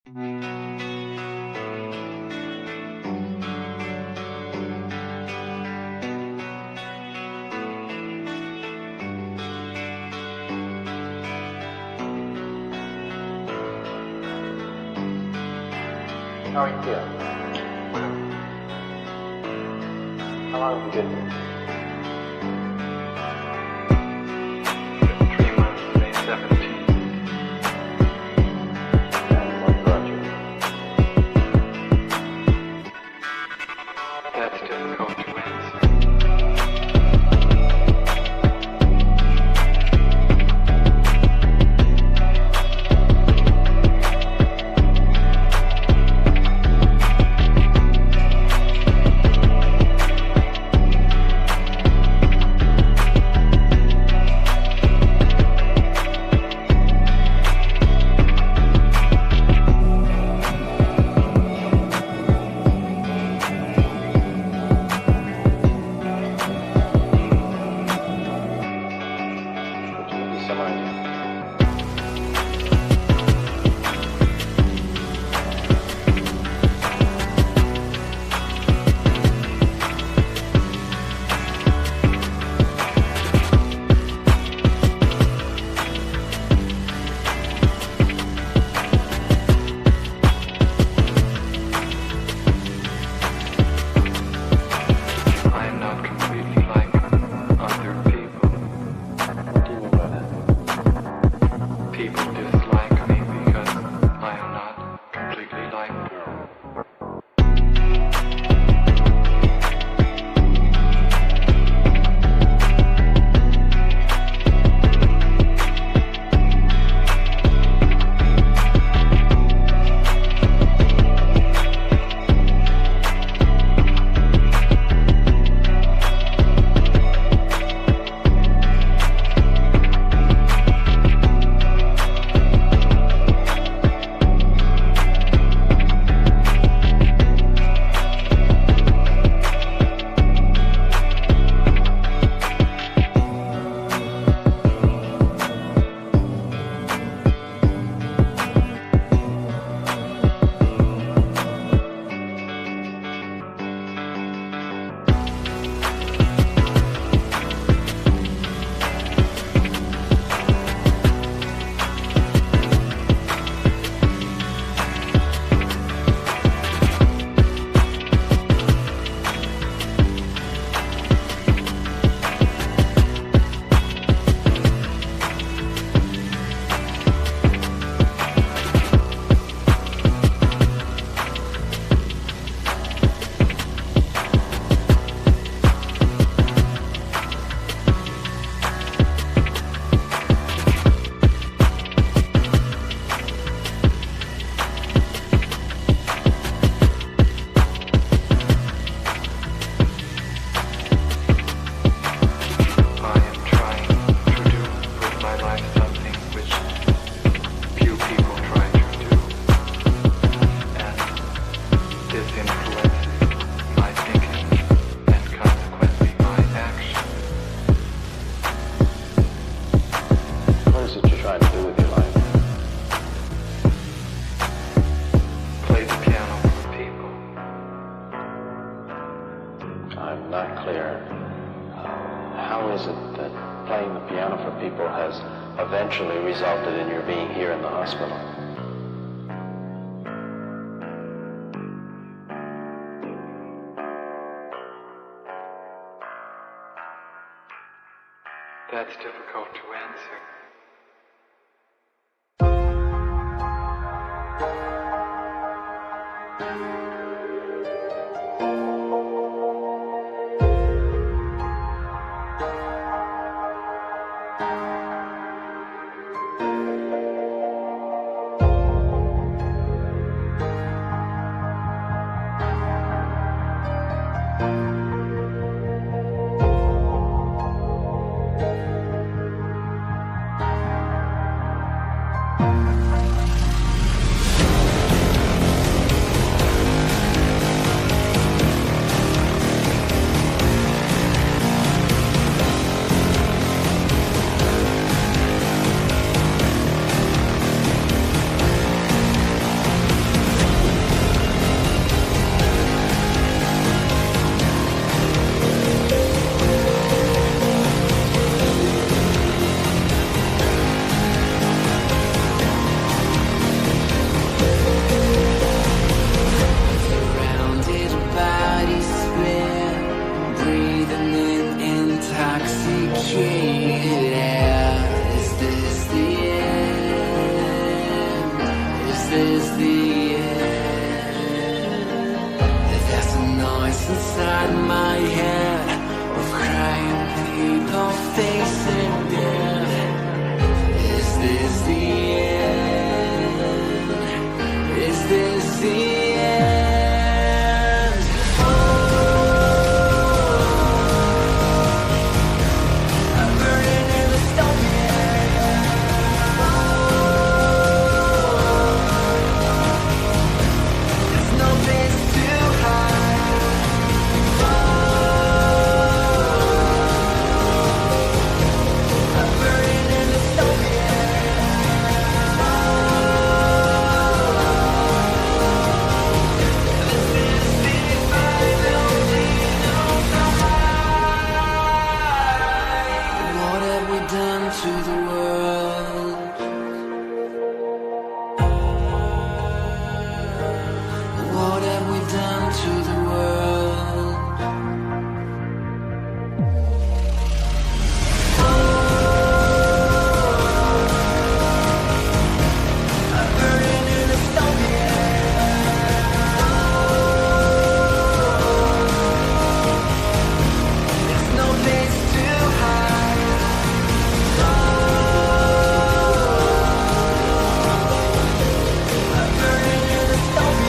How are you feeling? How long have you been here? 3 months, May 17th. And what brought you? That's difficult to answer. I'm not clear. How is it that playing the piano for people has eventually resulted in your being here in the hospital? That's difficult to answer. is the end. There's a noise inside my head of crying people facing death. Is this the end? Is this the end? I'm burning in the stone. There's no place to hide. I'm burning in the stone. What have we done to the world? What have we done to the world? I'm burning in the stone. There's no place to hide. I'm burning in the stone.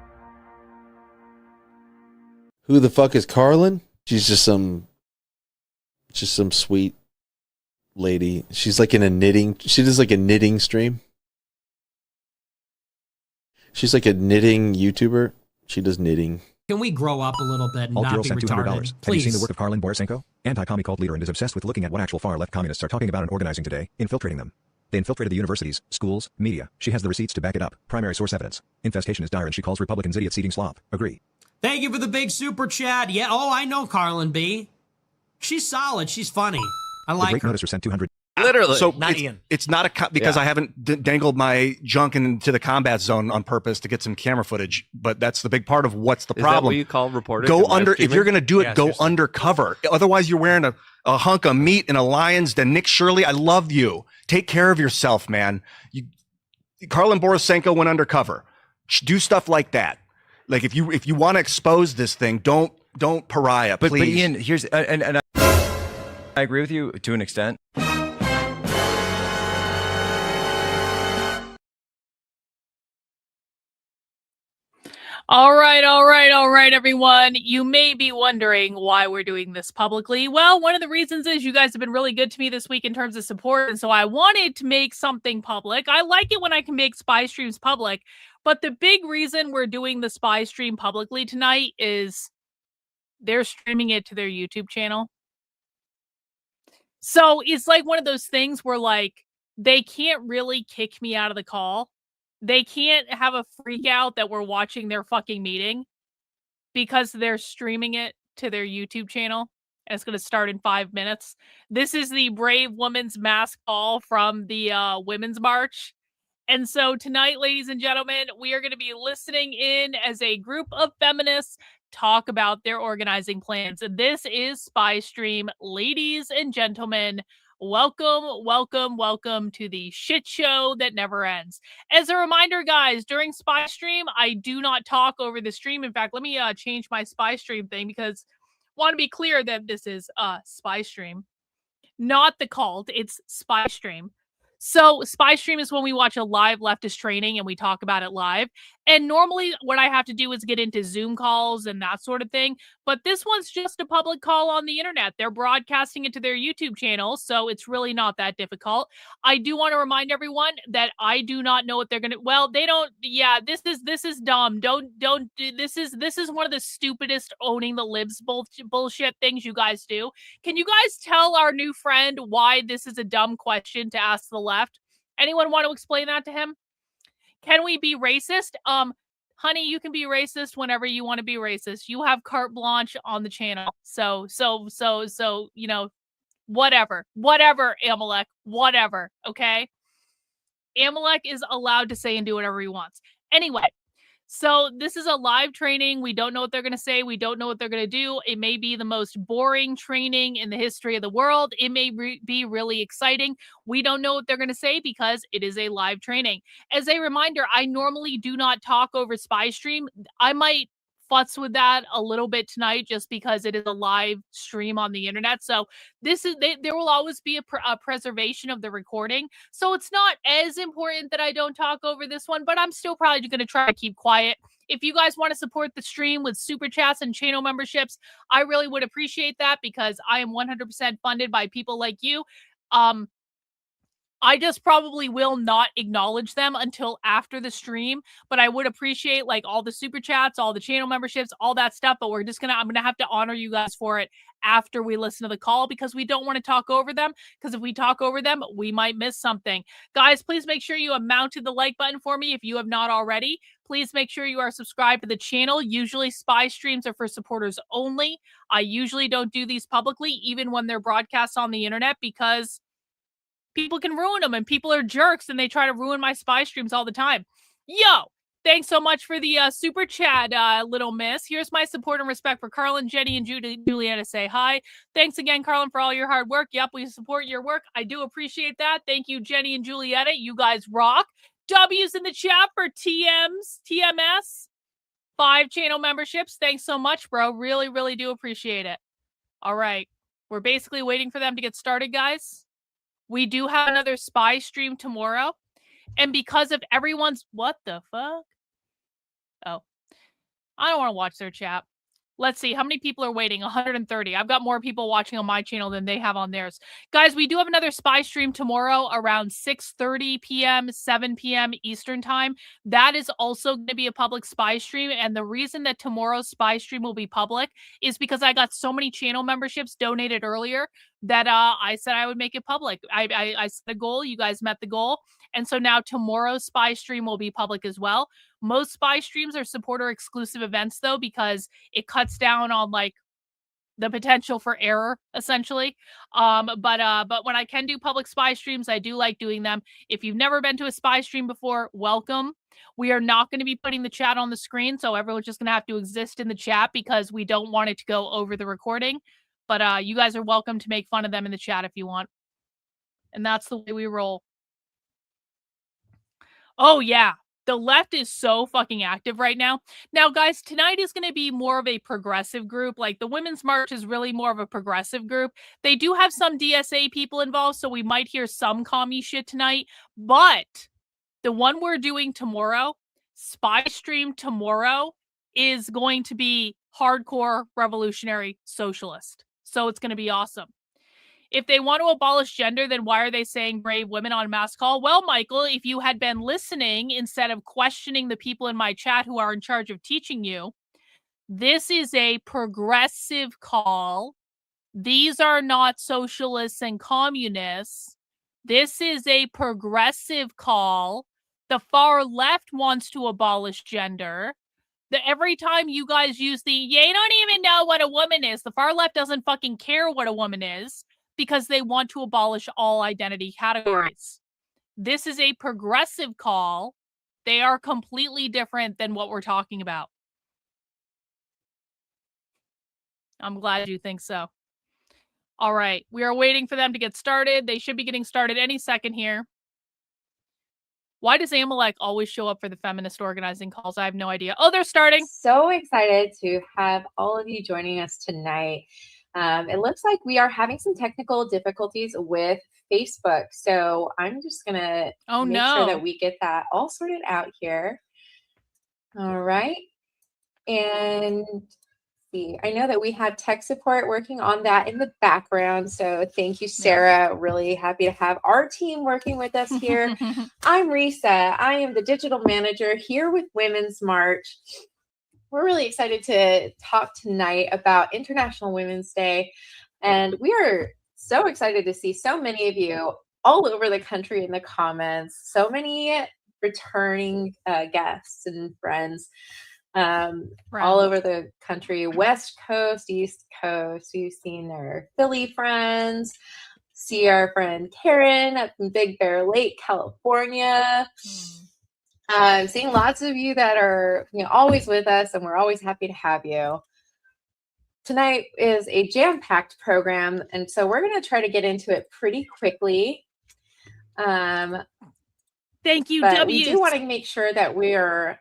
This is the final Who the fuck is Karlyn? She's just some sweet lady. She's like in a knitting. She does like a knitting stream. She's like a knitting YouTuber. She does knitting. Can we grow up a little bit and Alt not Girl be sent $200. retarded? Have you Please. seen the work of Karlyn Borysenko? Anti-commie cult leader and is obsessed with looking at what actual far-left communists are talking about and organizing today, infiltrating them. They infiltrated the universities, schools, media. She has the receipts to back it up. Primary source evidence. Infestation is dire and she calls Republicans idiots eating slop. Agree. Thank you for the big super chat. Yeah, oh, I know Karlyn B. She's solid. She's funny. I The like great her. noticer sent 200. Literally. So Not it's, Ian. it's not because I haven't dangled my junk into the combat zone on purpose to get some camera footage, but that's the big part of what's the Is that problem. what you call reporting? Go and live under, if streaming? you're going to do it, Yeah, go seriously. undercover. Otherwise you're wearing a hunk of meat in a lion's den. Nick Shirley, I love you. Take care of yourself, man. Karlyn Borysenko went undercover. Do stuff like that. Like if you want to expose this thing, don't pariah, please. But Ian, here's and I agree with you to an extent. All right, everyone. You may be wondering why we're doing this publicly. Well, one of the reasons is you guys have been really good to me this week in terms of support, and so I wanted to make something public. I like it when I can make spy streams public, but the big reason we're doing the spy stream publicly tonight is they're streaming it to their YouTube channel. So it's like one of those things where, like, they can't really kick me out of the call. They can't have a freak out that we're watching their fucking meeting because they're streaming it to their YouTube channel. And it's going to start in 5 minutes. This is the Brave Woman's Mass Call from the Women's March. And so tonight, ladies and gentlemen, we are going to be listening in as a group of feminists talk about their organizing plans. This is Spy Stream. Ladies and gentlemen, welcome to the shit show that never ends. As a reminder, guys, during Spy Stream, I do not talk over the stream. In fact, let me change my Spy Stream thing because I want to be clear that this is Spy Stream, not the cult. It's Spy Stream. So Spy Stream is when we watch a live leftist training and we talk about it live. And normally what I have to do is get into Zoom calls and that sort of thing. But this one's just a public call on the internet. They're broadcasting it to their YouTube channel, so it's really not that difficult. I do want to remind everyone that I do not know what they're going to, well, they don't, yeah, this is dumb. Don't do, this is one of the stupidest owning the libs bullshit things you guys do. Can you guys tell our new friend why this is a dumb question to ask the left? Anyone want to explain that to him? Can we be racist? Honey, you can be racist whenever you want to be racist. You have carte blanche on the channel. So, you know, whatever, Amalek, whatever. Okay. Amalek is allowed to say and do whatever he wants. Anyway, so this is a live training. We don't know what they're going to say. We don't know what they're going to do. It may be the most boring training in the history of the world. It may be really exciting. We don't know what they're going to say because it is a live training. As a reminder, I normally do not talk over Spy Stream. I might futz with that a little bit tonight just because it is a live stream on the internet. So this is there will always be a preservation of the recording. So it's not as important that I don't talk over this one, but I'm still probably going to try to keep quiet. If you guys want to support the stream with super chats and channel memberships, I really would appreciate that because I am 100% funded by people like you. I just probably will not acknowledge them until after the stream, but I would appreciate like all the super chats, all the channel memberships, all that stuff, but I'm going to have to honor you guys for it after we listen to the call because we don't want to talk over them because if we talk over them, we might miss something. Guys, please make sure you have mounted the like button for me if you have not already. Please make sure you are subscribed to the channel. Usually Spy Streams are for supporters only. I usually don't do these publicly, even when they're broadcast on the internet because people can ruin them and people are jerks and they try to ruin my Spy Streams all the time. Yo, thanks so much for the super chat, little miss. Here's my support and respect for Karlyn, Jenny, and Juliana say hi. Thanks again, Karlyn, for all your hard work. Yep, we support your work. I do appreciate that. Thank you, Jenny and Julietta. You guys rock. W's in the chat for TMS. 5 channel memberships. Thanks so much, bro. Really, really do appreciate it. All right. We're basically waiting for them to get started, guys. We do have another Spy Stream tomorrow. And because of everyone's... What the fuck? Oh. I don't want to watch their chat. Let's see. How many people are waiting? 130. I've got more people watching on my channel than they have on theirs. Guys, we do have another Spy Stream tomorrow around 6:30 p.m., 7 p.m. Eastern Time. That is also going to be a public Spy Stream. And the reason that tomorrow's Spy Stream will be public is because I got so many channel memberships donated earlier that I said I would make it public. I set a goal. You guys met the goal. And so now tomorrow's Spy Stream will be public as well. Most Spy Streams are supporter exclusive events though, because it cuts down on like the potential for error essentially. But when I can do public Spy Streams, I do like doing them. If you've never been to a Spy Stream before, welcome. We are not going to be putting the chat on the screen. So everyone's just going to have to exist in the chat because we don't want it to go over the recording. But you guys are welcome to make fun of them in the chat if you want. And that's the way we roll. Oh, yeah. The left is so fucking active right now. Now, guys, tonight is going to be more of a progressive group. Like, the Women's March is really more of a progressive group. They do have some DSA people involved, so we might hear some commie shit tonight. But the one we're doing tomorrow, Spy Stream tomorrow, is going to be hardcore revolutionary socialist. So it's going to be awesome. If they want to abolish gender, then why are they saying brave women on mass call? Well, Michael, if you had been listening instead of questioning the people in my chat who are in charge of teaching you, this is a progressive call. These are not socialists and communists. This is a progressive call. The far left wants to abolish gender. Every time you guys use you don't even know what a woman is, the far left doesn't fucking care what a woman is, because they want to abolish all identity categories. This is a progressive call. They are completely different than what we're talking about. I'm glad you think so. All right. We are waiting for them to get started. They should be getting started any second here. Why does Amalek always show up for the feminist organizing calls? I have no idea. Oh, they're starting. So excited to have all of you joining us tonight. It looks like we are having some technical difficulties with Facebook. So I'm just going to make sure that we get that all sorted out here. All right. And see, I know that we have tech support working on that in the background. So thank you, Sarah. Really happy to have our team working with us here. I'm Risa. I am the digital manager here with Women's March. We're really excited to talk tonight about International Women's Day. And we are so excited to see so many of you all over the country in the comments. So many returning guests and friends all over the country, West Coast, East Coast. We've seen our Philly friends, see our friend Karen up in Big Bear Lake, California. Seeing lots of you that are always with us, and we're always happy to have you. Tonight is a jam-packed program, and so we're going to try to get into it pretty quickly. Thank you, but we do want to make sure that we are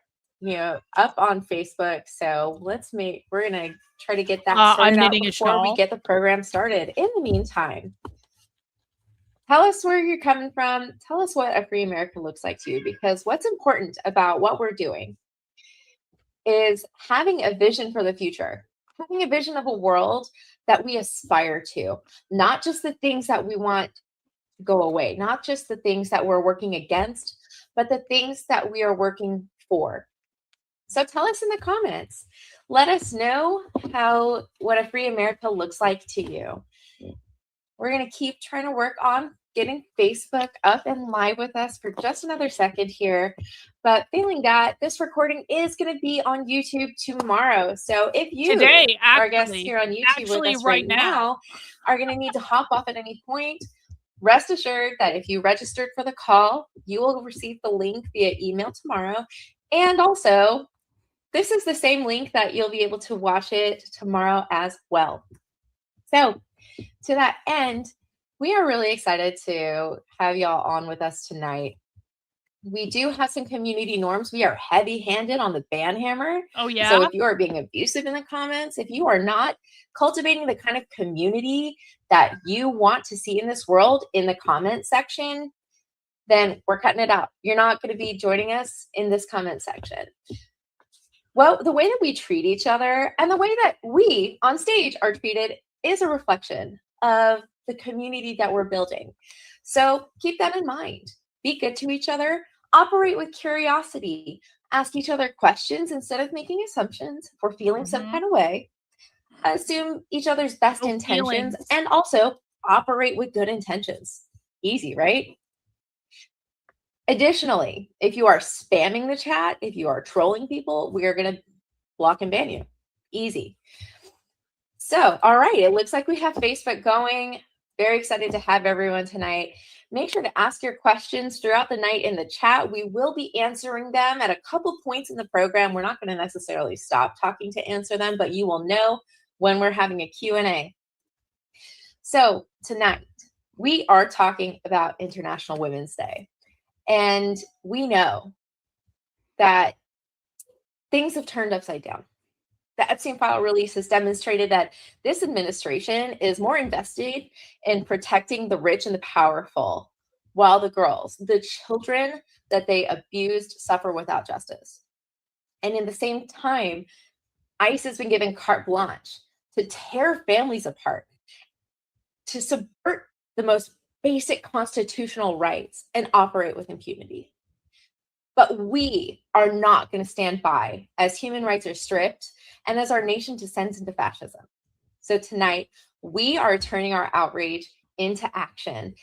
up on Facebook. So we're going to try to get that started out before we get the program started. In the meantime, tell us where you're coming from. Tell us what a free America looks like to you, because what's important about what we're doing is having a vision for the future, having a vision of a world that we aspire to, not just the things that we want to go away, not just the things that we're working against, but the things that we are working for. So tell us in the comments. Let us know what a free America looks like to you. We're going to keep trying to work on getting Facebook up and live with us for just another second here. But failing that, this recording is going to be on YouTube tomorrow. So if you are guests here on YouTube with us right now are going to need to hop off at any point, rest assured that if you registered for the call, you will receive the link via email tomorrow. And also, this is the same link that you'll be able to watch it tomorrow as well. So to that end, we are really excited to have y'all on with us tonight. We do have some community norms. We are heavy-handed on the ban hammer. Oh, yeah? So if you are being abusive in the comments, if you are not cultivating the kind of community that you want to see in this world in the comment section, then we're cutting it out. You're not going to be joining us in this comment section. Well, the way that we treat each other and the way that we on stage are treated is a reflection of the community that we're building. So keep that in mind. Be good to each other. Operate with curiosity. Ask each other questions instead of making assumptions or feeling some kind of way. Assume each other's best intentions and also operate with good intentions. Easy, right? Additionally, if you are spamming the chat, if you are trolling people, we are going to block and ban you. Easy. So, all right, it looks like we have Facebook going. Very excited to have everyone tonight. Make sure to ask your questions throughout the night in the chat. We will be answering them at a couple points in the program. We're not going to necessarily stop talking to answer them, but you will know when we're having a Q&A. So tonight, we are talking about International Women's Day. And we know that things have turned upside down. The Epstein file release has demonstrated that this administration is more invested in protecting the rich and the powerful, while the girls, the children that they abused, suffer without justice. And in the same time, ICE has been given carte blanche to tear families apart, to subvert the most basic constitutional rights and operate with impunity. But we are not going to stand by as human rights are stripped and as our nation descends into fascism. So tonight, we are turning our outrage into action.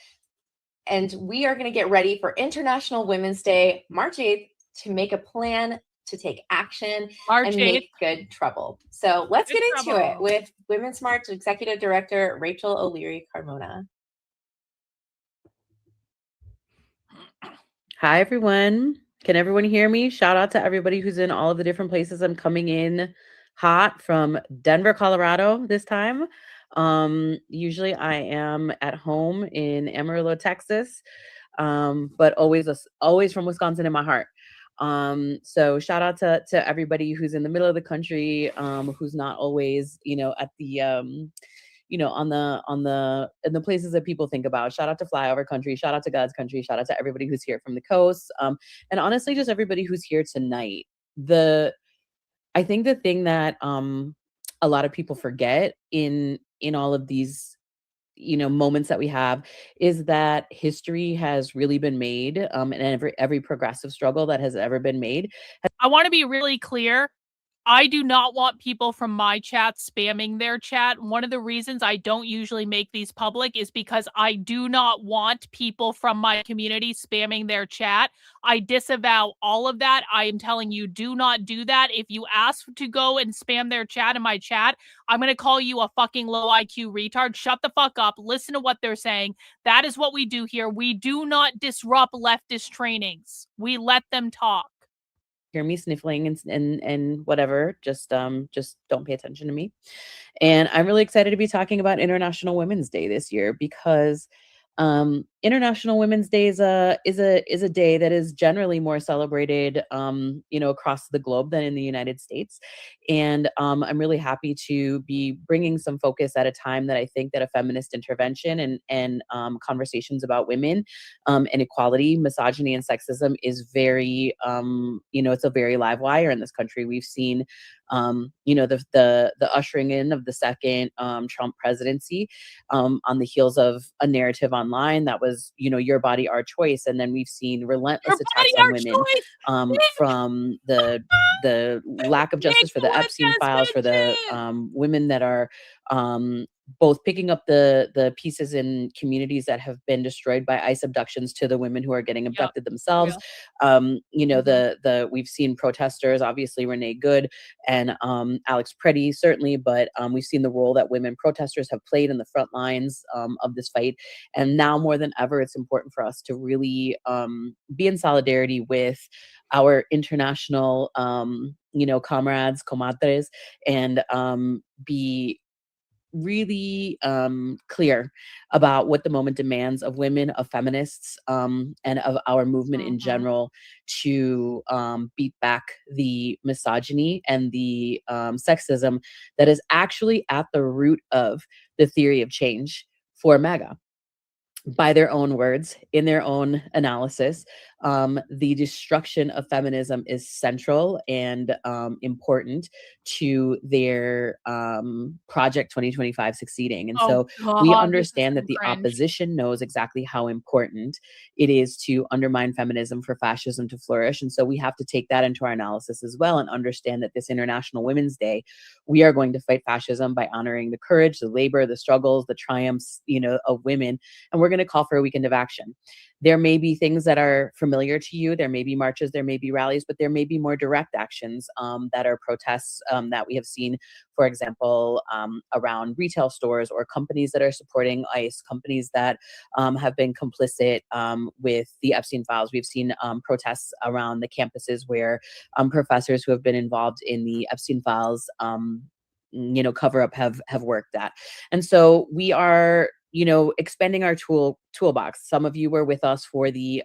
And we are going to get ready for International Women's Day, March 8th, to make a plan to take action and make good trouble. So let's get into it with Women's March Executive Director Rachel O'Leary Carmona. Hi, everyone. Can everyone hear me? Shout out to everybody who's in all of the different places. I'm coming in hot from Denver, Colorado this time. Usually I am at home in Amarillo, Texas, but always from Wisconsin in my heart. So shout out to everybody who's in the middle of the country, who's not always, at the, in the places that people think about. Shout out to Flyover Country, shout out to God's Country, shout out to everybody who's here from the coast. And honestly, just everybody who's here tonight. I think the thing that a lot of people forget in all of these moments that we have is that history has really been made, and every progressive struggle that has ever been made. I want to be really clear. I do not want people from my chat spamming their chat. One of the reasons I don't usually make these public is because I do not want people from my community spamming their chat. I disavow all of that. I am telling you, do not do that. If you ask to go and spam their chat in my chat, I'm going to call you a fucking low IQ retard. Shut the fuck up. Listen to what they're saying. That is what we do here. We do not disrupt leftist trainings. We let them talk. Hear me sniffling and whatever, just don't pay attention to me. And I'm really excited to be talking about International Women's Day this year because International Women's Day is a day that is generally more celebrated across the globe than in the United States. And I'm really happy to be bringing some focus at a time that I think that a feminist intervention and conversations about women and equality, misogyny, and sexism is very it's a very live wire in this country. We've seen the ushering in of the second Trump presidency on the heels of a narrative online that was, your body, our choice. And then we've seen relentless attacks on women from the lack of justice for the Epstein files, for the women that are both picking up the pieces in communities that have been destroyed by ICE abductions to the women who are getting abducted themselves. We've seen protesters, obviously Renee Good and Alex Preddy, certainly, but we've seen the role that women protesters have played in the front lines of this fight. And now more than ever, it's important for us to really be in solidarity with our international, comrades, comadres, and be really clear about what the moment demands of women, of feminists, and of our movement in general to beat back the misogyny and the sexism that is actually at the root of the theory of change for MAGA. By their own words, in their own analysis, the destruction of feminism is central and important to their Project 2025 succeeding. And so we understand that the opposition knows exactly how important it is to undermine feminism for fascism to flourish. And so we have to take that into our analysis as well and understand that this International Women's Day, we are going to fight fascism by honoring the courage, the labor, the struggles, the triumphs, of women. And we're going to call for a weekend of action. There may be things that are familiar to you. There may be marches, there may be rallies, but there may be more direct actions that are protests that we have seen, for example, around retail stores or companies that are supporting ICE, companies that have been complicit with the Epstein files. We've seen protests around the campuses where professors who have been involved in the Epstein files cover up have worked at. And so we are expanding our toolbox. Some of you were with us for the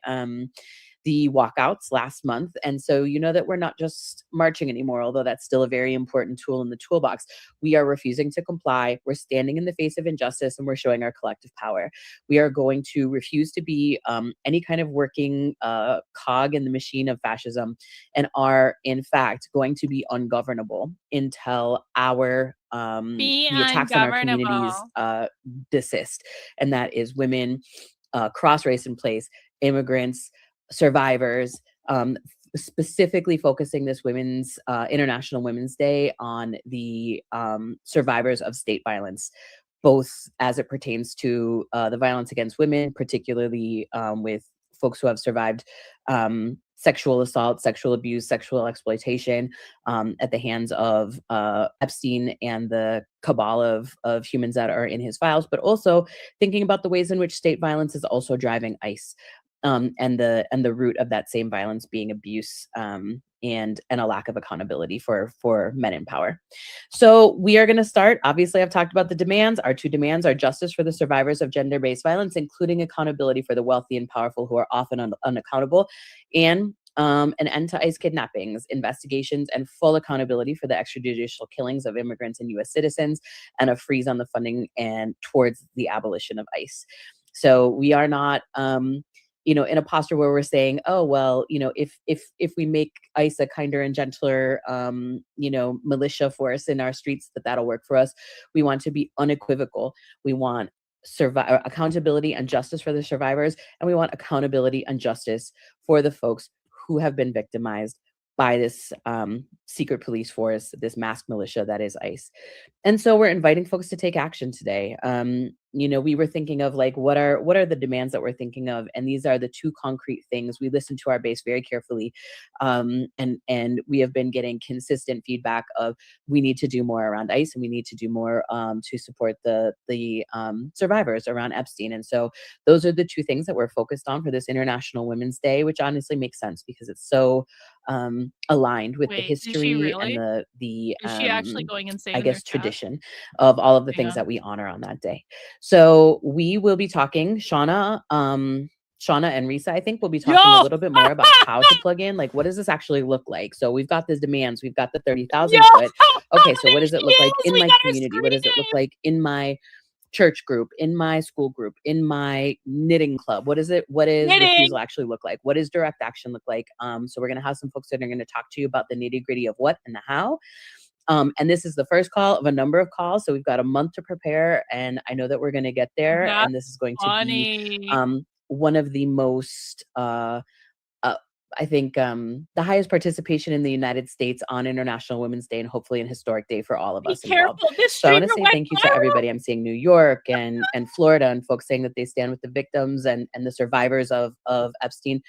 walkouts last month. And so that we're not just marching anymore, although that's still a very important tool in the toolbox. We are refusing to comply. We're standing in the face of injustice and we're showing our collective power. We are going to refuse to be any kind of working cog in the machine of fascism and are in fact going to be ungovernable until the attacks on our communities desist. And that is women, cross-race in place, immigrants, survivors, specifically focusing this International Women's Day on the survivors of state violence, both as it pertains to the violence against women, particularly with folks who have survived sexual assault, sexual abuse, sexual exploitation at the hands of Epstein and the cabal of humans that are in his files, but also thinking about the ways in which state violence is also driving ICE. And the root of that same violence being abuse and a lack of accountability for men in power. So we are going to start. Obviously, I've talked about the demands. Our two demands are justice for the survivors of gender-based violence, including accountability for the wealthy and powerful who are often unaccountable, and an end to ICE kidnappings, investigations, and full accountability for the extrajudicial killings of immigrants and U.S. citizens, and a freeze on the funding and towards the abolition of ICE. So we are not in a posture where we're saying, oh, well, if we make ICE a kinder and gentler, militia force in our streets, that'll work for us. We want to be unequivocal. We want accountability and justice for the survivors. And we want accountability and justice for the folks who have been victimized by this secret police force, this masked militia that is ICE. And so we're inviting folks to take action today. We were thinking of like, what are the demands that we're thinking of? And these are the two concrete things. We listened to our base very carefully. And we have been getting consistent feedback of, we need to do more around ICE, and we need to do more to support the survivors around Epstein. And so those are the two things that we're focused on for this International Women's Day, which honestly makes sense because it's so aligned with the history and the is she actually going insane? I guess tradition of all of the things that we honor on that day. So we will be talking, Shauna and Risa, I think, will be talking a little bit more about how to plug in. Like, what does this actually look like? So we've got the demands, we've got the 30,000 foot. Okay, so what does it look like in my community? What does it look like in my church group, in my school group, in my knitting club? What does refusal actually look like? What does direct action look like? So we're going to have some folks that are going to talk to you about the nitty gritty of what and the how. And this is the first call of a number of calls. So we've got a month to prepare, and I know that we're going to get there. And this is going to be one of the most, I think, the highest participation in the United States on International Women's Day, and hopefully an historic day for all of us involved. So I want to say thank you to everybody. I'm seeing New York and Florida, and folks saying that they stand with the victims and the survivors of Epstein.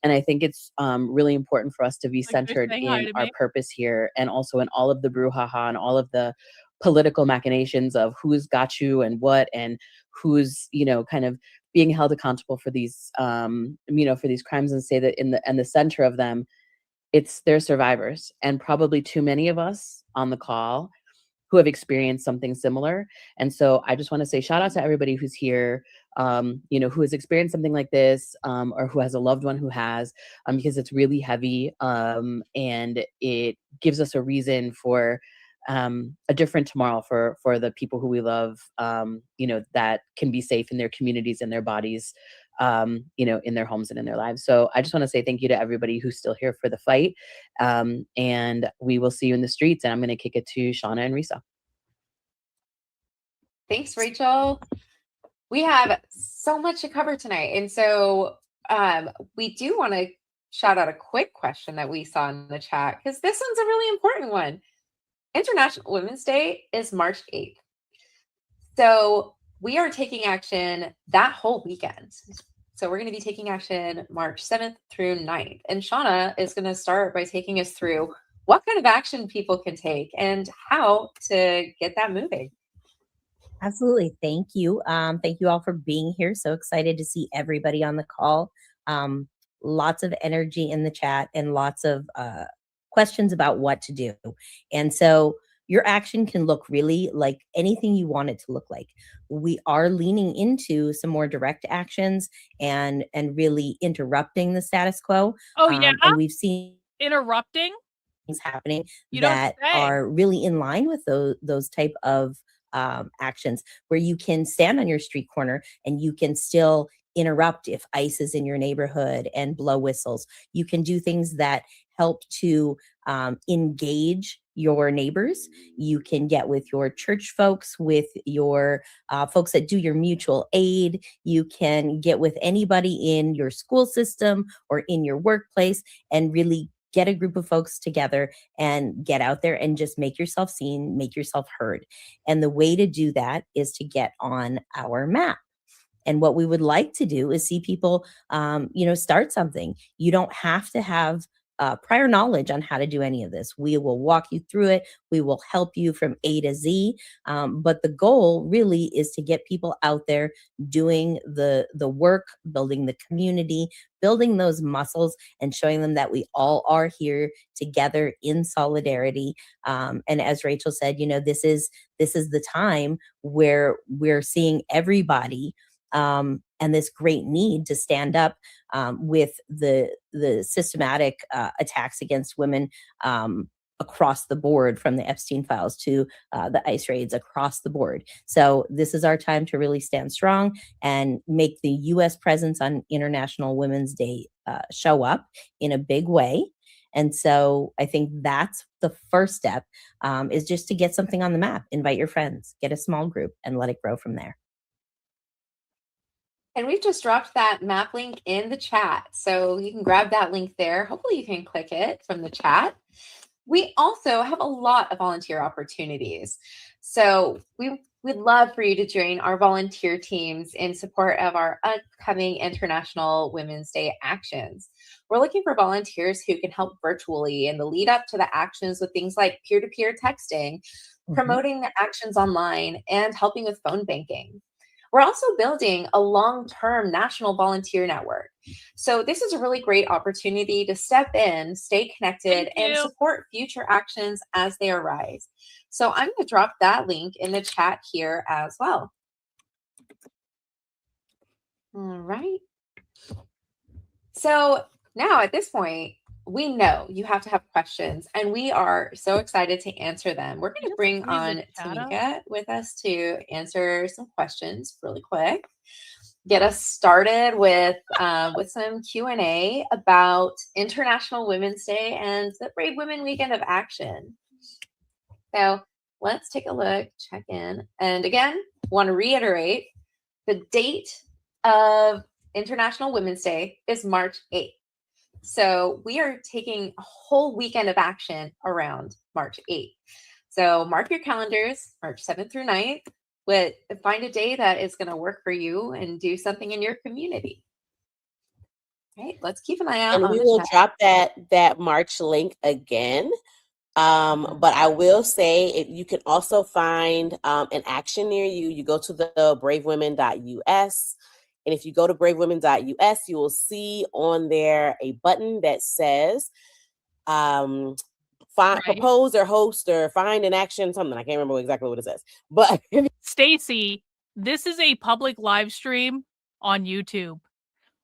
And I think it's really important for us to be centered in our purpose here, and also in all of the brouhaha and all of the political machinations of who's got you and what, and who's, kind of being held accountable for these, for these crimes, and say that in the center of them, it's their survivors, and probably too many of us on the call who have experienced something similar. And so I just want to say shout out to everybody who's here, who has experienced something like this, or who has a loved one who has, because it's really heavy, and it gives us a reason for a different tomorrow for the people who we love, that can be safe in their communities, in their bodies, in their homes and in their lives. So I just want to say thank you to everybody who's still here for the fight. And we will see you in the streets. And I'm going to kick it to Shauna and Risa. Thanks, Rachel. We have so much to cover tonight. And so we do want to shout out a quick question that we saw in the chat, because this one's a really important one. International Women's Day is March 8th. So we are taking action that whole weekend. So we're going to be taking action March 7th through 9th. And Shauna is going to start by taking us through what kind of action people can take and how to get that moving. Absolutely. Thank you. Thank you all for being here. So excited to see everybody on the call. Lots of energy in the chat and lots of questions about what to do. And so your action can look really like anything you want it to look like. We are leaning into some more direct actions and really interrupting the status quo. Oh, yeah. And we've seen interrupting things happening that are really in line with those type of actions, where you can stand on your street corner and you can still interrupt if ICE is in your neighborhood and blow whistles. You can do things that help to engage your neighbors. You can get with your church folks, with your folks that do your mutual aid. You can get with anybody in your school system or in your workplace and really get a group of folks together and get out there and just make yourself seen, make yourself heard. And the way to do that is to get on our map. And what we would like to do is see people, start something. You don't have to have prior knowledge on how to do any of this. We will walk you through it. We will help you from A to Z. But the goal really is to get people out there doing the work, building the community, building those muscles, and showing them that we all are here together in solidarity. And as Rachel said, this is the time where we're seeing everybody and this great need to stand up with the systematic attacks against women across the board, from the Epstein files to the ICE raids across the board. So this is our time to really stand strong and make the U.S. presence on International Women's Day show up in a big way. And so I think that's the first step, is just to get something on the map, invite your friends, get a small group, and let it grow from there. And we've just dropped that map link in the chat. So you can grab that link there. Hopefully you can click it from the chat. We also have a lot of volunteer opportunities. So we'd love for you to join our volunteer teams in support of our upcoming International Women's Day actions. We're looking for volunteers who can help virtually in the lead up to the actions with things like peer-to-peer texting, promoting the actions online, and helping with phone banking. We're also building a long-term national volunteer network. So this is a really great opportunity to step in, stay connected, and support future actions as they arise. So I'm going to drop that link in the chat here as well. All right. So now at this point, we know you have to have questions, and we are so excited to answer them. We're going to bring on Tamika with us to answer some questions really quick. Get us started with some Q&A about International Women's Day and the Brave Women Weekend of Action. So let's take a look, check in. And again, want to reiterate, the date of International Women's Day is March 8th. So we are taking a whole weekend of action around March 8th. So mark your calendars, March 7th through 9th. Find a day that is going to work for you and do something in your community. Right, let's keep an eye out. And we will drop that March link again. But I will say you can also find an action near you. You go to the bravewomen.us. And if you go to bravewomen.us, you will see on there a button that says propose or host or find an action, something. I can't remember exactly what it says. But Stacy, this is a public live stream on YouTube.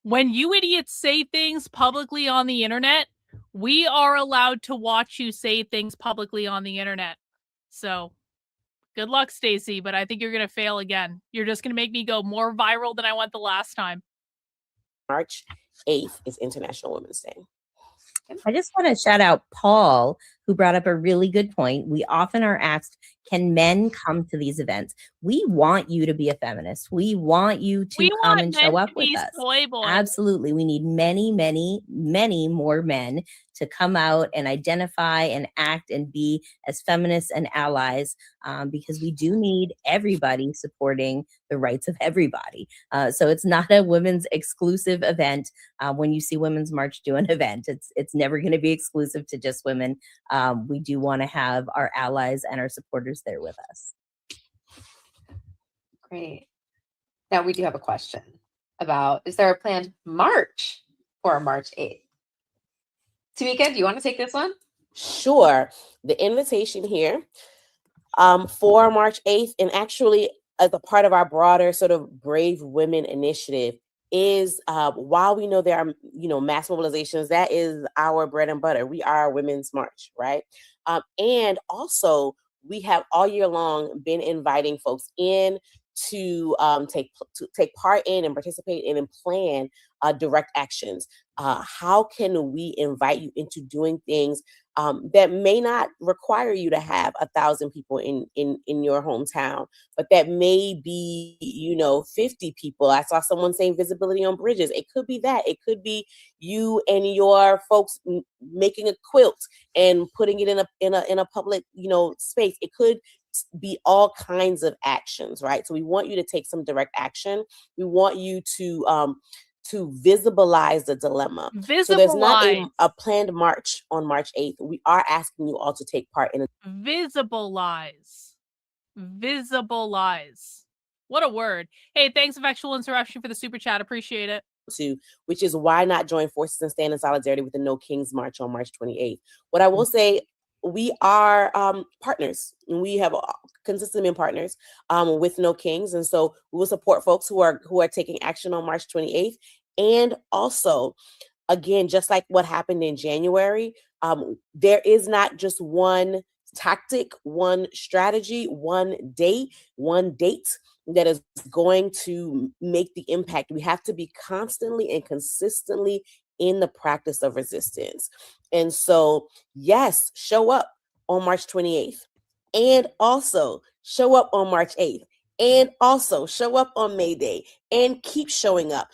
When you idiots say things publicly on the internet, we are allowed to watch you say things publicly on the internet. So good luck, Stacy, but I think you're going to fail again. You're just going to make me go more viral than I went the last time. March 8th is International Women's Day. I just want to shout out Paul, who brought up a really good point. We often are asked, can men come to these events? We want you to be a feminist. We want you to come and show up with us. Absolutely. We need many, many, many more men to come out and identify and act and be as feminists and allies, because we do need everybody supporting the rights of everybody. So it's not a women's exclusive event. When you see Women's March do an event, it's never going to be exclusive to just women. We do want to have our allies and our supporters there with us. Great. Now we do have a question about, is there a planned march for March 8th? Tamika, do you want to take this one? Sure. The invitation here for March 8th, and actually as a part of our broader sort of Brave Women initiative, is while we know there are, mass mobilizations, that is our bread and butter. We are Women's March, right? And also we have all year long been inviting folks in to take part in and participate in and plan direct actions. How can we invite you into doing things that may not require you to have 1,000 people in your hometown, but that may be, 50 people. I saw someone saying visibility on bridges. It could be that. It could be you and your folks making a quilt and putting it in a public, space. It could be all kinds of actions, right? So we want you to take some direct action. We want you to visibilize the dilemma. So there's not a planned march on March 8th. We are asking you all to take part in it. Visibilize. What a word. Hey, thanks, Effectual Interruption, for the super chat. Appreciate it. Which is why not join forces and stand in solidarity with the No Kings March on March 28th. What I will say, we are partners, and we have consistently been partners with No Kings, and so we will support folks who are taking action on March 28th. And also, again, just like what happened in January, there is not just one tactic, one strategy, one date that is going to make the impact. We have to be constantly and consistently in the practice of resistance. And so, yes, show up on March 28th, and also show up on March 8th. And also show up on May Day and keep showing up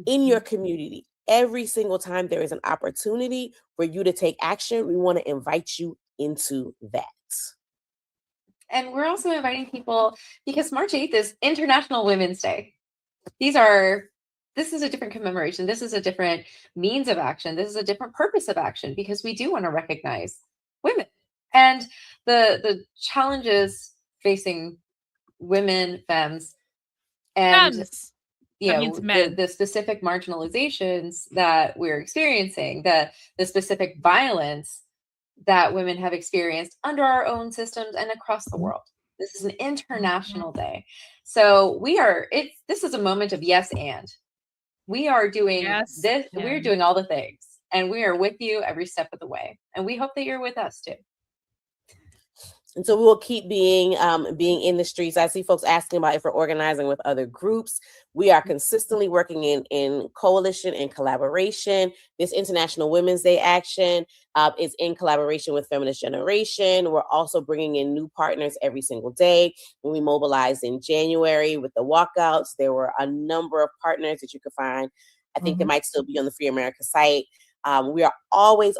in your community. Every single time there is an opportunity for you to take action, we want to invite you into that. And we're also inviting people because March 8th is International Women's Day. This is a different commemoration. This is a different means of action. This is a different purpose of action because we do want to recognize women and the challenges facing women, femmes, and the specific marginalizations that we're experiencing, the specific violence that women have experienced under our own systems and across the world. This is an international day. So this is a moment of yes and. We are doing this, we're doing all the things, and we are with you every step of the way. And we hope that you're with us too. And so we will keep being in the streets. I see folks asking about if we're organizing with other groups. We are consistently working in coalition and collaboration. This International Women's Day action is in collaboration with Feminist Generation. We're also bringing in new partners every single day. When we mobilized in January with the walkouts, there were a number of partners that you could find. I think they might still be on the Free America site. We are always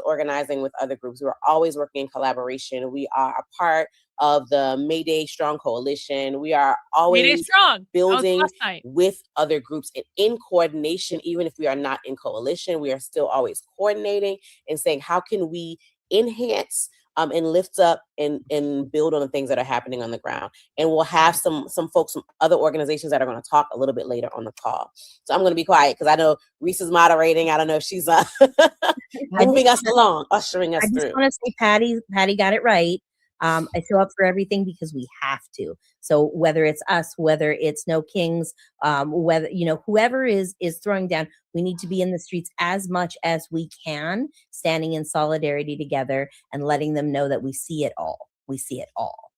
organizing with other groups. We're always working in collaboration. We are a part of the May Day Strong Coalition. We are always building with other groups and in coordination. Even if we are not in coalition, we are still always coordinating and saying, how can we enhance and lift up and build on the things that are happening on the ground. And we'll have some folks from other organizations that are going to talk a little bit later on the call. So I'm going to be quiet because I know Reese is moderating. I don't know if she's moving us along, ushering us through. I just want to say Patty got it right. I show up for everything because we have to. So whether it's us, whether it's No Kings, whether, whoever is throwing down, we need to be in the streets as much as we can, standing in solidarity together and letting them know that we see it all. We see it all.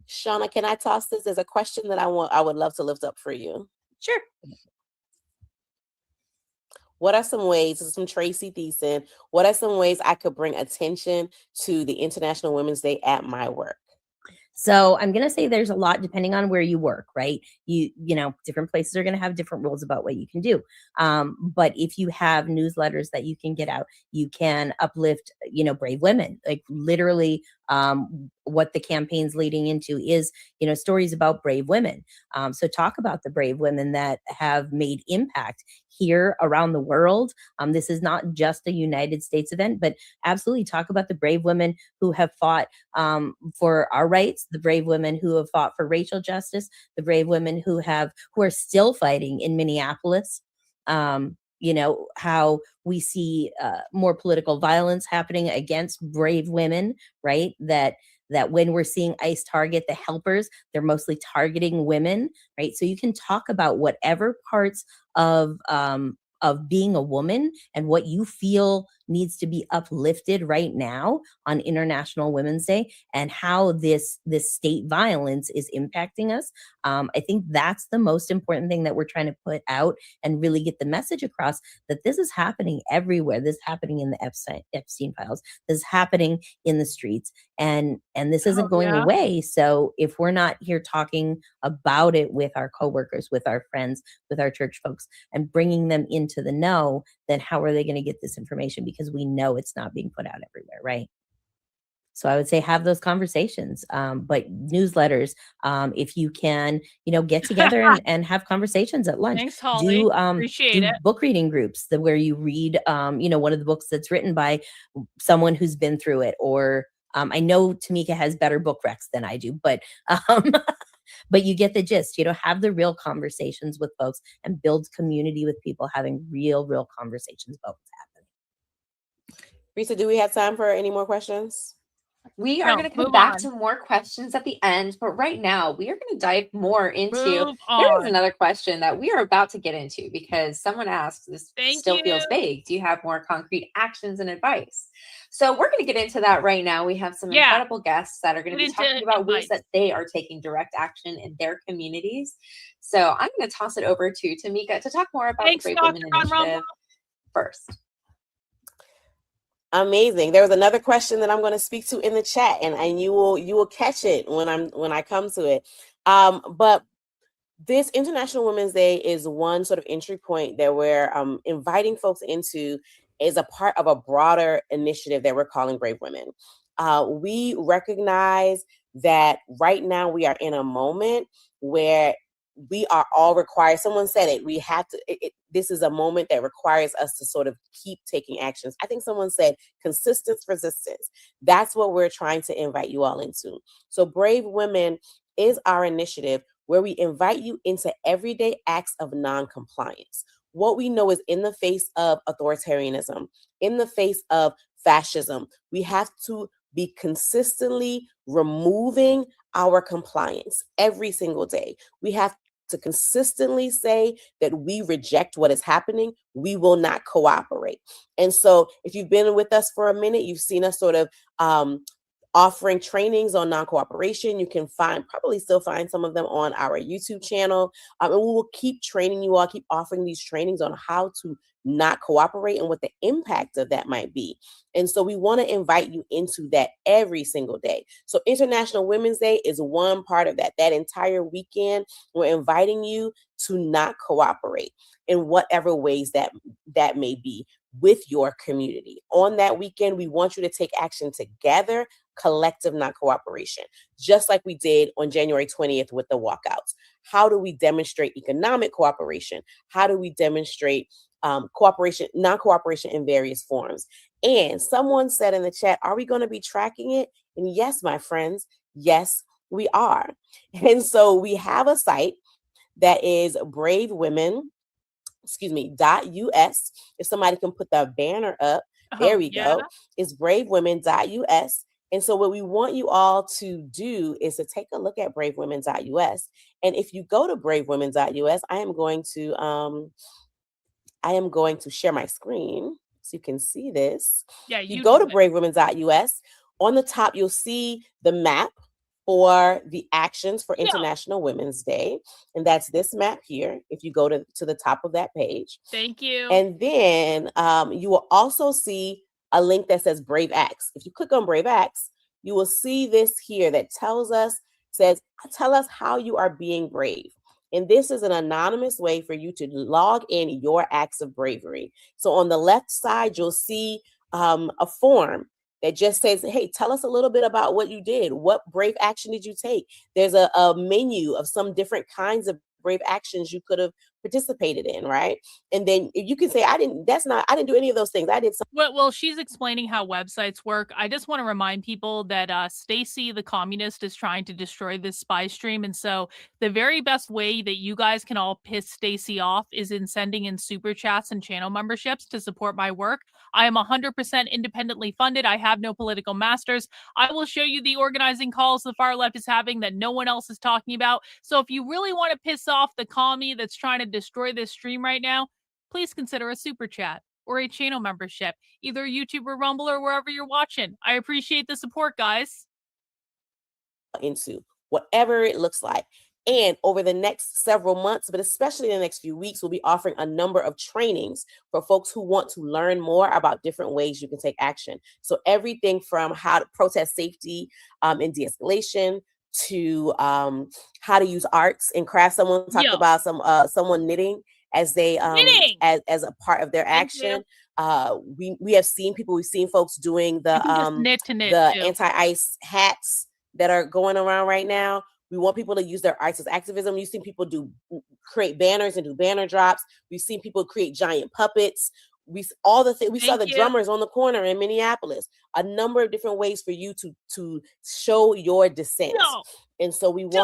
Shauna, can I toss this as a question that I would love to lift up for you? Sure. What are some ways, this is from Tracy Thiessen, what are some ways I could bring attention to the International Women's Day at my work? So I'm going to say there's a lot depending on where you work, right? You know, different places are going to have different rules about what you can do. But if you have newsletters that you can get out, you can uplift, brave women, like literally what the campaign's leading into is, stories about brave women. So talk about the brave women that have made impact here around the world. This is not just a United States event, but absolutely talk about the brave women who have fought for our rights, the brave women who have fought for racial justice, the brave women who are still fighting in Minneapolis. How we see more political violence happening against brave women, right? That when we're seeing ICE target the helpers, they're mostly targeting women, right? So you can talk about whatever parts of being a woman and what you feel needs to be uplifted right now on International Women's Day and how this state violence is impacting us. I think that's the most important thing that we're trying to put out and really get the message across that this is happening everywhere. This is happening in the Epstein files. This is happening in the streets and this isn't going away. So if we're not here talking about it with our coworkers, with our friends, with our church folks and bringing them into the know, then how are they going to get this information? Because we know it's not being put out everywhere, right? So I would say have those conversations, but newsletters, if you can, get together and have conversations at lunch. Thanks, Holly. Appreciate it. Book reading groups where you read, one of the books that's written by someone who's been through it. Or I know Tamika has better book recs than I do, but but you get the gist. Have the real conversations with folks and build community with people having real conversations about what's happening. Risa, do we have time for any more questions? We are going to come back to more questions at the end, but right now we are going to dive more into. There is another question that we are about to get into because someone asked, this still feels vague. Do you have more concrete actions and advice? So we're going to get into that right now. We have some incredible guests that are going to be talking about ways that they are taking direct action in their communities. So I'm going to toss it over to Tamika to talk more about the Brave Women Initiative first. Amazing. There was another question that I'm going to speak to in the chat, and you will catch it when I come to it. But this International Women's Day is one sort of entry point that we're inviting folks into as a part of a broader initiative that we're calling Brave Women. We recognize that right now we are in a moment where we are all required. Someone said it. We have to. This is a moment that requires us to sort of keep taking actions. I think someone said consistent resistance. That's what we're trying to invite you all into. So Brave Women is our initiative where we invite you into everyday acts of non-compliance. What we know is in the face of authoritarianism, in the face of fascism, we have to be consistently removing our compliance every single day. We have to consistently say that we reject what is happening. We will not cooperate. And so if you've been with us for a minute, you've seen us sort of offering trainings on non-cooperation. You can probably still find some of them on our YouTube channel. And we will keep training you all, keep offering these trainings on how to not cooperate and what the impact of that might be. And so we want to invite you into that every single day. So International Women's Day is one part of that. That entire weekend, we're inviting you to not cooperate in whatever ways that may be with your community. On that weekend, we want you to take action together, collective non-cooperation, just like we did on January 20th with the walkouts. How do we demonstrate economic cooperation? How do we demonstrate cooperation, non-cooperation in various forms? And someone said in the chat, are we going to be tracking it? And yes, my friends, yes, we are. And so we have a site that is bravewomen.us. If somebody can put the banner up, there we go. It's bravewomen.us. And so what we want you all to do is to take a look at bravewomen.us. And if you go to bravewomen.us, I am going to share my screen so you can see this. Yeah, you go to bravewomen.us. On the top, you'll see the map for the actions for International Women's Day. And that's this map here, if you go to the top of that page. Thank you. And then you will also see a link that says Brave Acts. If you click on Brave Acts, you will see this here that says, tell us how you are being brave. And this is an anonymous way for you to log in your acts of bravery. So on the left side, you'll see a form that just says, hey, tell us a little bit about what you did. What brave action did you take? There's a menu of some different kinds of brave actions you could have participated in, right? And then you can say, I didn't do any of those things. I did something. Well, she's explaining how websites work. I just want to remind people that Stacy the communist is trying to destroy this spy stream. And so the very best way that you guys can all piss Stacy off is in sending in super chats and channel memberships to support my work. I am 100% independently funded. I have no political masters. I will show you the organizing calls the far left is having that no one else is talking about. So if you really want to piss off the commie that's trying to destroy this stream right now, please consider a super chat or a channel membership, either YouTube or Rumble or wherever you're watching. I appreciate the support, guys. Into whatever it looks like. And over the next several months, but especially in the next few weeks, we'll be offering a number of trainings for folks who want to learn more about different ways you can take action. So everything from how to protest safety and de-escalation to how to use arts and crafts. Someone talked about someone knitting as they as a part of their action. We have seen we've seen folks doing the anti-ice hats that are going around right now. We want people to use their arts as activism. You've seen people create banners and do banner drops. We've seen people create giant puppets. We saw the drummers on the corner in Minneapolis. A number of different ways for you to show your dissent. And so we'll be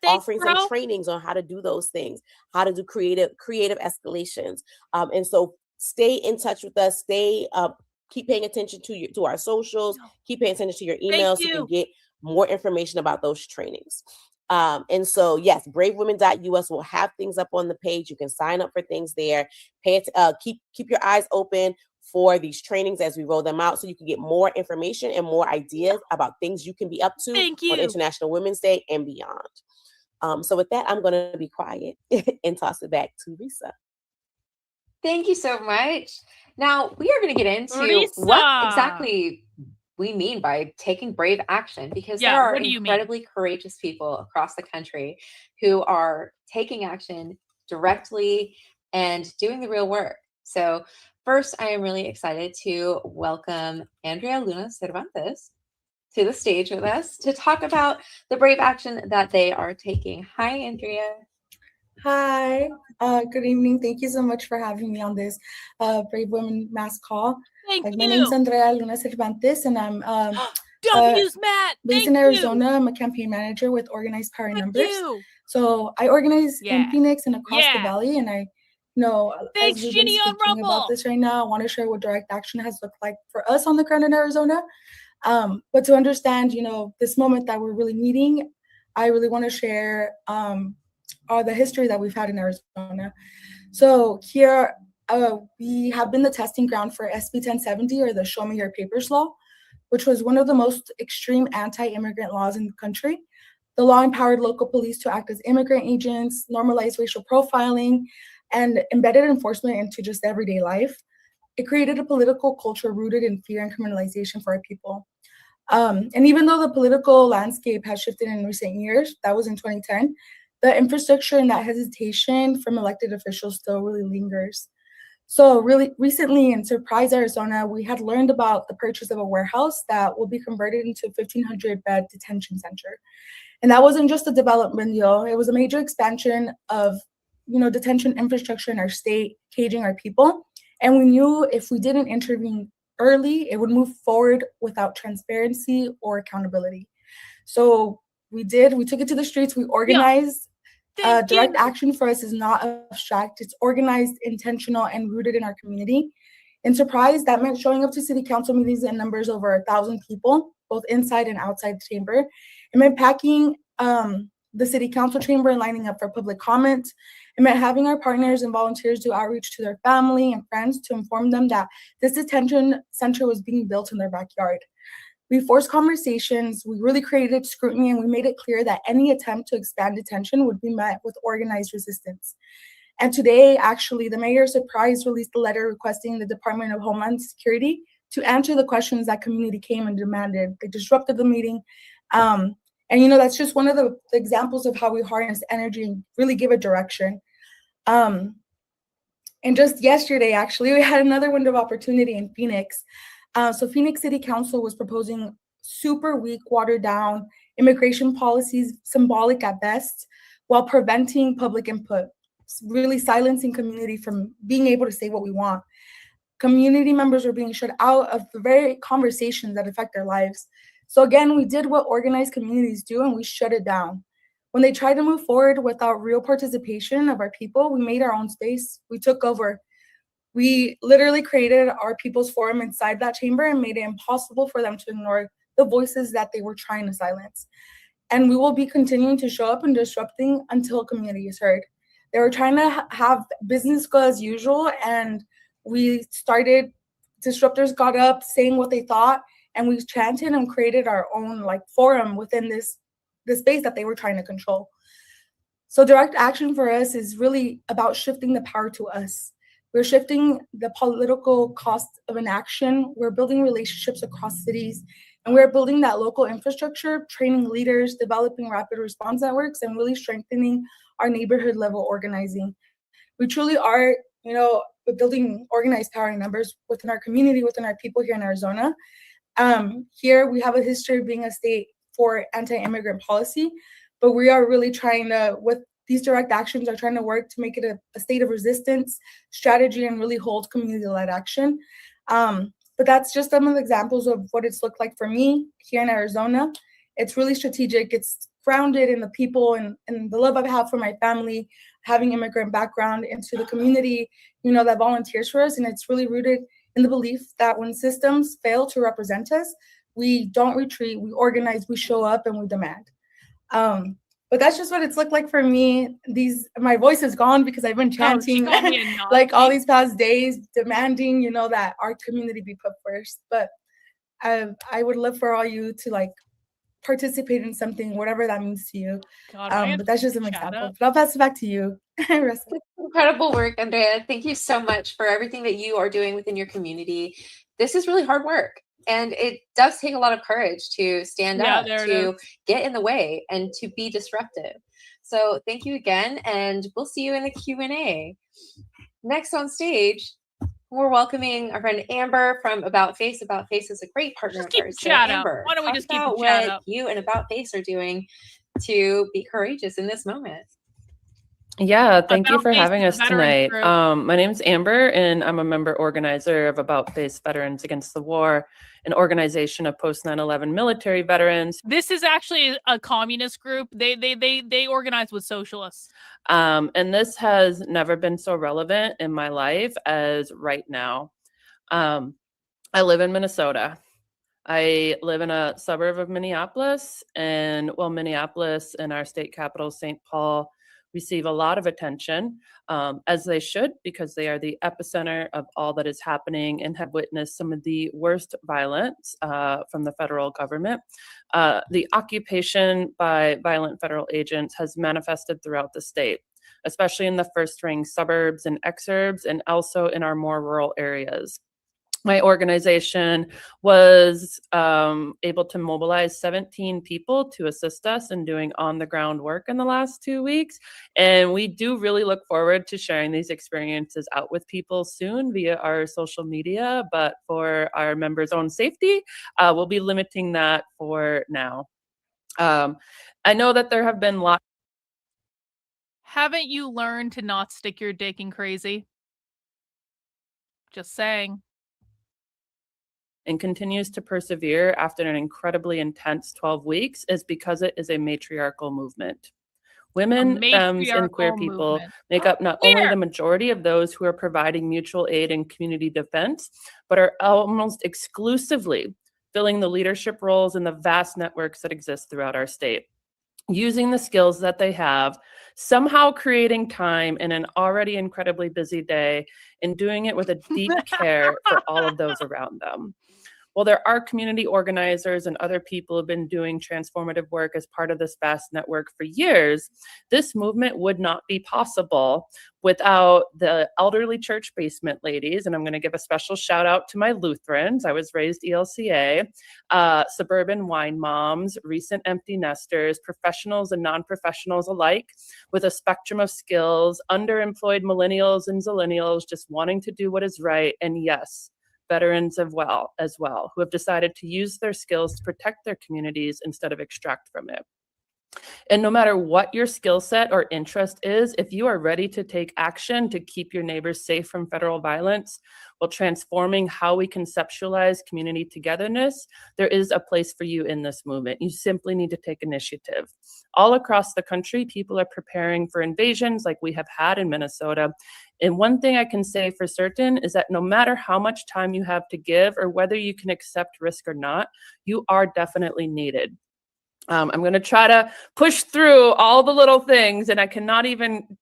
offering some trainings on how to do those things, how to do creative escalations. And so stay in touch with us. Keep paying attention to our socials. Keep paying attention to your emails so you can get more information about those trainings. And so, yes, bravewomen.us will have things up on the page. You can sign up for things there. Keep your eyes open for these trainings as we roll them out so you can get more information and more ideas about things you can be up to on International Women's Day and beyond. So with that, I'm going to be quiet and toss it back to Risa. Thank you so much. Now we are going to get into what exactly we mean by taking brave action, because there are incredibly courageous people across the country who are taking action directly and doing the real work. So first, I am really excited to welcome Andrea Luna Cervantes to the stage with us to talk about the brave action that they are taking. Hi, Andrea. Hi, good evening. Thank you so much for having me on this Brave Women Mass Call. Thank you. My name's Andrea Luna Cervantes, and I'm W's Matt. based in Arizona. I'm a campaign manager with Organized Power Numbers. So I organize in Phoenix and across the valley, and I know as we've been speaking about this right now, I want to share what direct action has looked like for us on the ground in Arizona. But to understand, this moment that we're really meeting, I really want to share the history that we've had in Arizona. So here, we have been the testing ground for SB 1070, or the Show Me Your Papers law, which was one of the most extreme anti-immigrant laws in the country. The law empowered local police to act as immigrant agents, normalized racial profiling, and embedded enforcement into just everyday life. It created a political culture rooted in fear and criminalization for our people. And even though the political landscape has shifted in recent years, that was in 2010, the infrastructure and that hesitation from elected officials still really lingers. So really recently in Surprise, Arizona, we had learned about the purchase of a warehouse that will be converted into a 1,500-bed detention center. And that wasn't just a development deal. It was a major expansion of, detention infrastructure in our state, caging our people. And we knew if we didn't intervene early, it would move forward without transparency or accountability. So we took it to the streets, we organized. Direct action for us is not abstract, it's organized, intentional, and rooted in our community. In Surprise, that meant showing up to city council meetings in numbers over 1,000 people, both inside and outside the chamber. It meant packing the city council chamber and lining up for public comment. It meant having our partners and volunteers do outreach to their family and friends to inform them that this detention center was being built in their backyard. We forced conversations, we really created scrutiny, and we made it clear that any attempt to expand detention would be met with organized resistance. And today, actually, the mayor of Surprise released a letter requesting the Department of Homeland Security to answer the questions that community came and demanded. They disrupted the meeting. And that's just one of the examples of how we harness energy and really give it direction. And just yesterday, actually, we had another window of opportunity in Phoenix. So Phoenix City Council was proposing super weak, watered down immigration policies, symbolic at best, while preventing public input, really silencing community from being able to say what we want. Community members were being shut out of the very conversations that affect their lives. So again, we did what organized communities do, and we shut it down. When they tried to move forward without real participation of our people, we made our own space. We took over. We literally created our People's Forum inside that chamber and made it impossible for them to ignore the voices that they were trying to silence. And we will be continuing to show up and disrupting until community is heard. They were trying to have business go as usual, and disruptors got up saying what they thought, and we chanted and created our own forum within this space that they were trying to control. So direct action for us is really about shifting the power to us. We're shifting the political cost of inaction. We're building relationships across cities, and we're building that local infrastructure, training leaders, developing rapid response networks, and really strengthening our neighborhood level organizing. We truly are, building organized power in numbers within our community, within our people here in Arizona. Here we have a history of being a state for anti-immigrant policy, but we are really trying to, with these direct actions, are trying to work to make it a state of resistance, strategy, and really hold community-led action. But that's just some of the examples of what it's looked like for me here in Arizona. It's really strategic. It's grounded in the people and the love I have for my family, having immigrant background, into the community, that volunteers for us. And it's really rooted in the belief that when systems fail to represent us, we don't retreat, we organize, we show up, and we demand. But that's just what it's looked like for me. My voice is gone because I've been chanting all these past days, demanding, that our community be put first. But I would love for all you to participate in something, whatever that means to you. But that's just an example. But I'll pass it back to you. Incredible work, Andrea. Thank you so much for everything that you are doing within your community. This is really hard work. And it does take a lot of courage to stand up, to get in the way, and to be disruptive. So thank you again, and we'll see you in the Q&A. Next on stage, we're welcoming our friend Amber from About Face. About Face is a great partner of ours. So Amber, why don't we talk just keep about the chat what up? you and About Face are doing to be courageous in this moment. Yeah, thank you About for Face having is us a veterans tonight. group. My name's Amber, and I'm a member organizer of About Face Veterans Against the War, an organization of post 9/11 military veterans. This is actually a communist group. They organize with socialists. And this has never been so relevant in my life as right now. I live in Minnesota. I live in a suburb of Minneapolis, and while Minneapolis and our state capital, St. Paul, receive a lot of attention, as they should, because they are the epicenter of all that is happening and have witnessed some of the worst violence from the federal government. The occupation by violent federal agents has manifested throughout the state, especially in the first-ring suburbs and exurbs, and also in our more rural areas. My organization was able to mobilize 17 people to assist us in doing on-the-ground work in the last 2 weeks. And we do really look forward to sharing these experiences out with people soon via our social media. But for our members' own safety, we'll be limiting that for now. I know that there have been lots. Haven't you learned to not stick your dick in crazy? Just saying. And continues to persevere after an incredibly intense 12 weeks is because it is a matriarchal movement. Women, femmes, and queer people make up not only the majority of those who are providing mutual aid and community defense, but are almost exclusively filling the leadership roles in the vast networks that exist throughout our state. Using the skills that they have, somehow creating time in an already incredibly busy day, and doing it with a deep care for all of those around them. While there are community organizers and other people who have been doing transformative work as part of this vast network for years, this movement would not be possible without the elderly church basement ladies. And I'm going to give a special shout out to my Lutherans. I was raised ELCA, suburban wine moms, recent empty nesters, professionals and non-professionals alike, with a spectrum of skills, underemployed millennials and zillennials just wanting to do what is right. And yes, veterans as well, who have decided to use their skills to protect their communities instead of extract from it. And no matter what your skill set or interest is, if you are ready to take action to keep your neighbors safe from federal violence while transforming how we conceptualize community togetherness, there is a place for you in this movement. You simply need to take initiative. All across the country, people are preparing for invasions like we have had in Minnesota. And one thing I can say for certain is that no matter how much time you have to give or whether you can accept risk or not, you are definitely needed. I'm going to try to push through all the little things, and I cannot even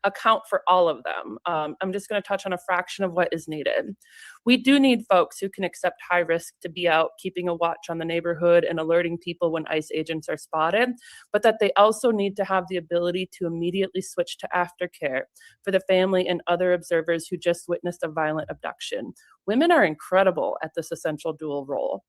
account for all of them. I'm just going to touch on a fraction of what is needed. We do need folks who can accept high risk to be out keeping a watch on the neighborhood and alerting people when ICE agents are spotted, but that they also need to have the ability to immediately switch to aftercare for the family and other observers who just witnessed a violent abduction. Women are incredible at this essential dual role.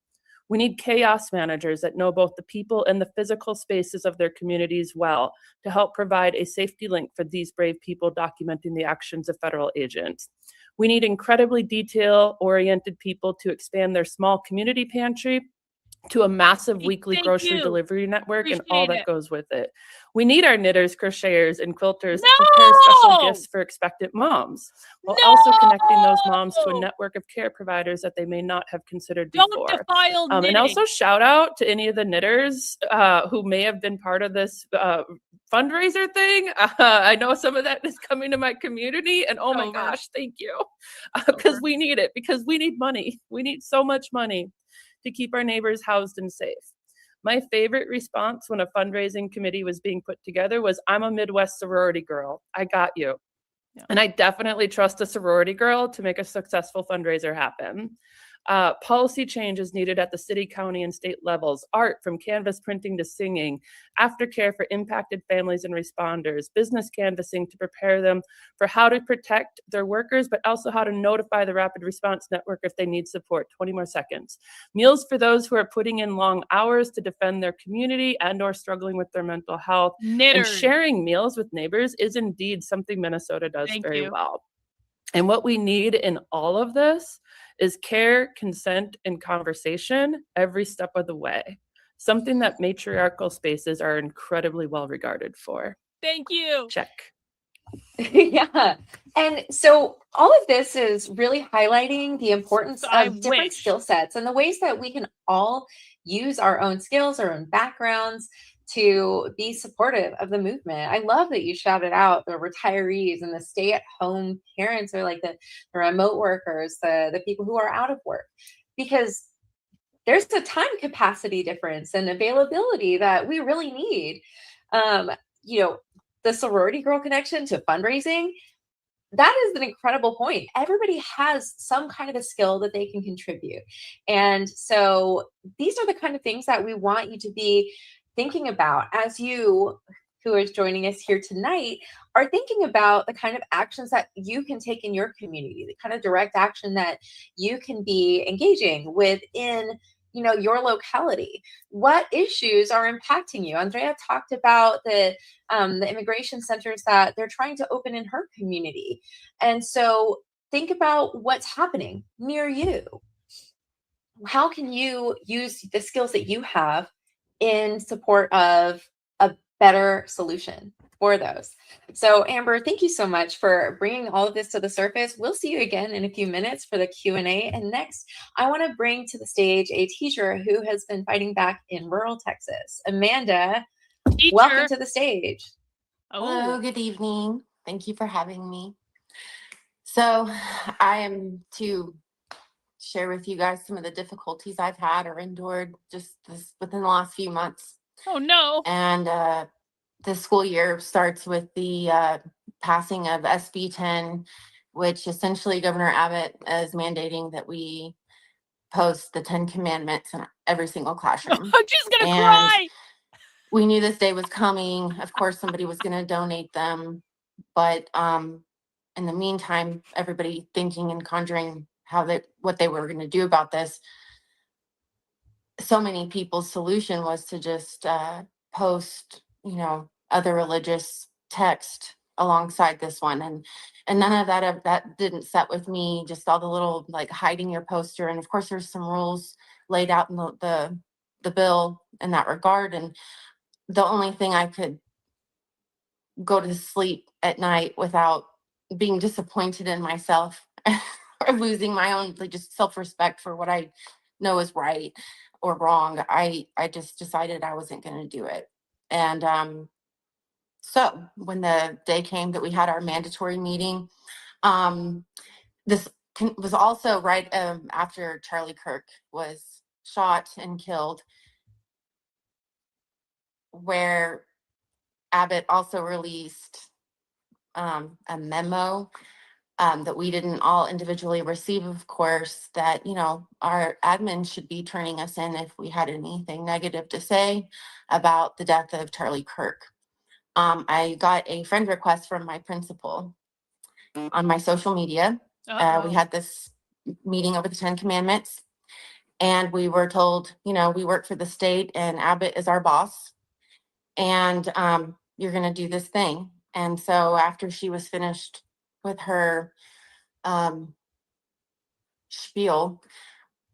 We need chaos managers that know both the people and the physical spaces of their communities well to help provide a safety link for these brave people documenting the actions of federal agents. We need incredibly detail-oriented people to expand their small community pantry to a massive weekly grocery delivery network and all that goes with it. We need our knitters, crocheters, and quilters to prepare special gifts for expectant moms, while also connecting those moms to a network of care providers that they may not have considered before. And also shout out to any of the knitters who may have been part of this fundraiser thing. I know some of that is coming to my community, and oh my gosh, thank you. Because we need it, because we need money. We need so much money to keep our neighbors housed and safe. My favorite response when a fundraising committee was being put together was, "I'm a Midwest sorority girl. I got you." Yeah. And I definitely trust a sorority girl to make a successful fundraiser happen. Policy change is needed at the city, county, and state levels. Art, from canvas printing to singing. Aftercare for impacted families and responders. Business canvassing to prepare them for how to protect their workers, but also how to notify the rapid response network if they need support. 20 more seconds. Meals for those who are putting in long hours to defend their community and or struggling with their mental health. And sharing meals with neighbors is indeed something Minnesota does very well. And what we need in all of this is care, consent, and conversation every step of the way. Something that matriarchal spaces are incredibly well regarded for. Thank you. Check. Yeah. And so all of this is really highlighting the importance of different skill sets and the ways that we can all use our own skills, our own backgrounds to be supportive of the movement. I love that you shouted out the retirees and the stay-at-home parents, or like the remote workers, the people who are out of work, because there's a time capacity difference and availability that we really need. The sorority girl connection to fundraising, that is an incredible point. Everybody has some kind of a skill that they can contribute. And so these are the kind of things that we want you to be thinking about as you, who is joining us here tonight, are thinking about the kind of actions that you can take in your community, the kind of direct action that you can be engaging within your locality. What issues are impacting you? Andrea talked about the immigration centers that they're trying to open in her community. And so think about what's happening near you. How can you use the skills that you have in support of a better solution for those? So Amber, thank you so much for bringing all of this to the surface. We'll see you again in a few minutes for the Q&A. And next, I want to bring to the stage a teacher who has been fighting back in rural Texas. Amanda, welcome to the stage. Hello, good evening. Thank you for having me. So I am to share with you guys some of the difficulties I've had or endured just within the last few months. Oh no. And the school year starts with the passing of SB 10, which essentially Governor Abbott is mandating that we post the 10 commandments in every single classroom. I'm just gonna cry. We knew this day was coming. Of course, somebody was going to donate them. But in the meantime, everybody thinking and conjuring what they were going to do about this. So many people's solution was to just post, other religious text alongside this one, and none of that didn't set with me. Just all the little like hiding your poster, and of course there's some rules laid out in the bill in that regard. And the only thing I could go to sleep at night without being disappointed in myself or losing my own just self-respect for what I know is right or wrong, I just decided I wasn't going to do it. And so when the day came that we had our mandatory meeting, this was also right after Charlie Kirk was shot and killed, where Abbott also released a memo that we didn't all individually receive, of course, that, our admin should be turning us in if we had anything negative to say about the death of Charlie Kirk. I got a friend request from my principal on my social media. We had this meeting over the 10 commandments, and we were told, we work for the state and Abbott is our boss, and you're going to do this thing. And so after she was finished with her spiel,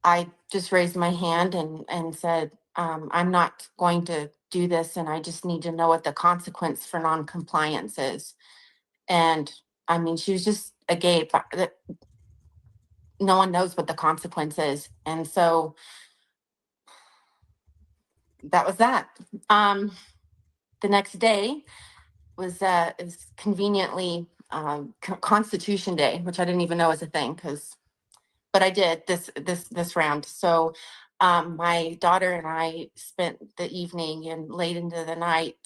I just raised my hand and said, I'm not going to do this, and I just need to know what the consequence for non-compliance is. And I mean, she was just agape. No one knows what the consequence is. And so that was that. The next day was conveniently Constitution Day, which I didn't even know was a thing, but I did this round. So my daughter and I spent the evening and late into the night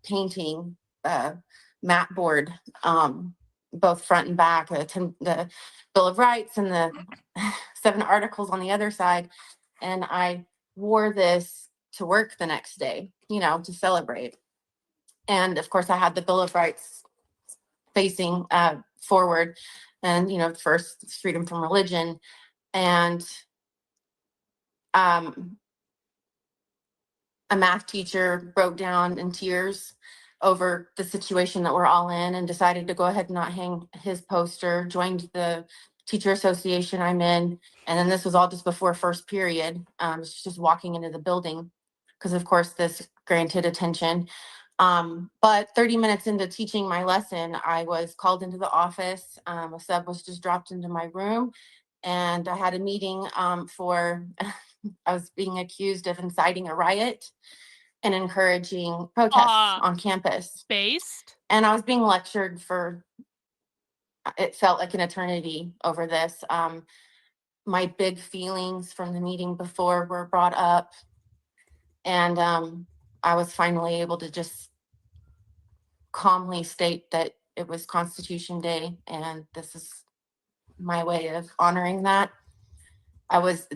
painting mat board both front and back, the Bill of Rights and the 7 articles on the other side. And I wore this to work the next day, to celebrate. And of course I had the Bill of Rights facing forward, and first it's freedom from religion. And a math teacher broke down in tears over the situation that we're all in and decided to go ahead and not hang his poster, joined the teacher association I'm in. And then this was all just before first period. Just walking into the building because of course this granted attention. But 30 minutes into teaching my lesson, I was called into the office. A sub was just dropped into my room and I had a meeting for, I was being accused of inciting a riot and encouraging protests on campus. And I was being lectured for, it felt like an eternity over this. My big feelings from the meeting before were brought up. And I was finally able to just calmly state that it was Constitution Day and this is my way of honoring that. I was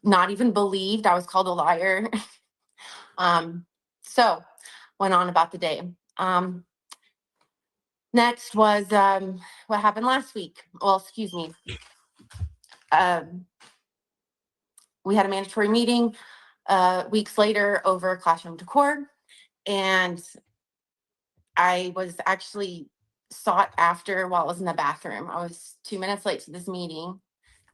not even believed. I was called a liar. So went on about the day. Next was what happened last week. Well, excuse me. We had a mandatory meeting weeks later over classroom decor. And I was actually sought after while I was in the bathroom. I was 2 minutes late to this meeting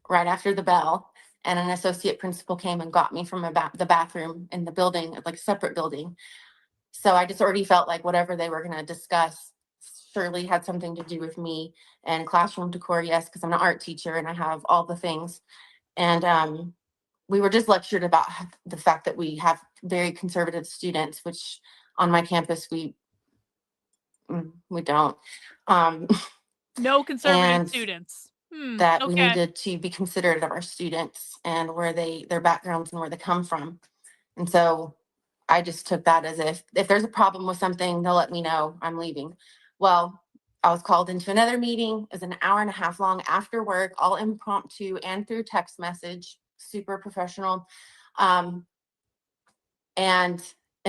right after the bell. And an associate principal came and got me from the bathroom in the building, like a separate building. So I just already felt like whatever they were going to discuss surely had something to do with me. And classroom decor, yes, because I'm an art teacher and I have all the things. And we were just lectured about the fact that we have very conservative students, which on my campus we don't. No conservative students. That we needed to be considerate of our students and where their backgrounds and where they come from. And so I just took that as if there's a problem with something, they'll let me know, I'm leaving. Well, I was called into another meeting. It was an hour and a half long after work, all impromptu and through text message, super professional. And in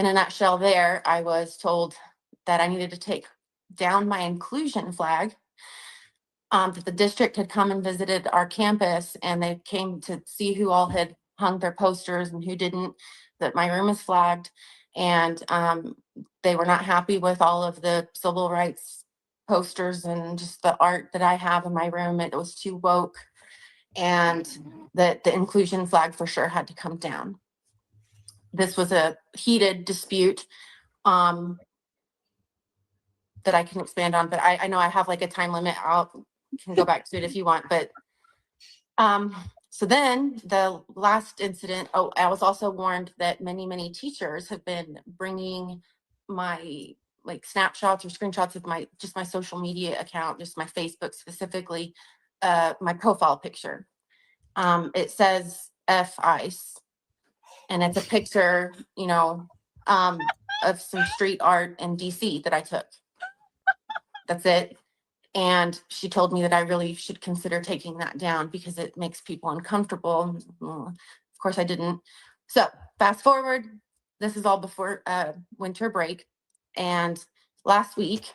a nutshell there, I was told that I needed to take down my inclusion flag. That the district had come and visited our campus and they came to see who all had hung their posters and who didn't, that my room is flagged. And they were not happy with all of the civil rights posters and just the art that I have in my room. It was too woke and that the inclusion flag for sure had to come down. This was a heated dispute that I can expand on, but I know I have like a time limit. You can go back to it if you want, but so then the last incident, I was also warned that many teachers have been bringing my like snapshots or screenshots of my social media account, just my Facebook specifically, my profile picture. It says F ICE and it's a picture, of some street art in DC that I took. That's it. And she told me that I really should consider taking that down because it makes people uncomfortable. Of course I didn't. So fast forward, this is all before winter break. And last week,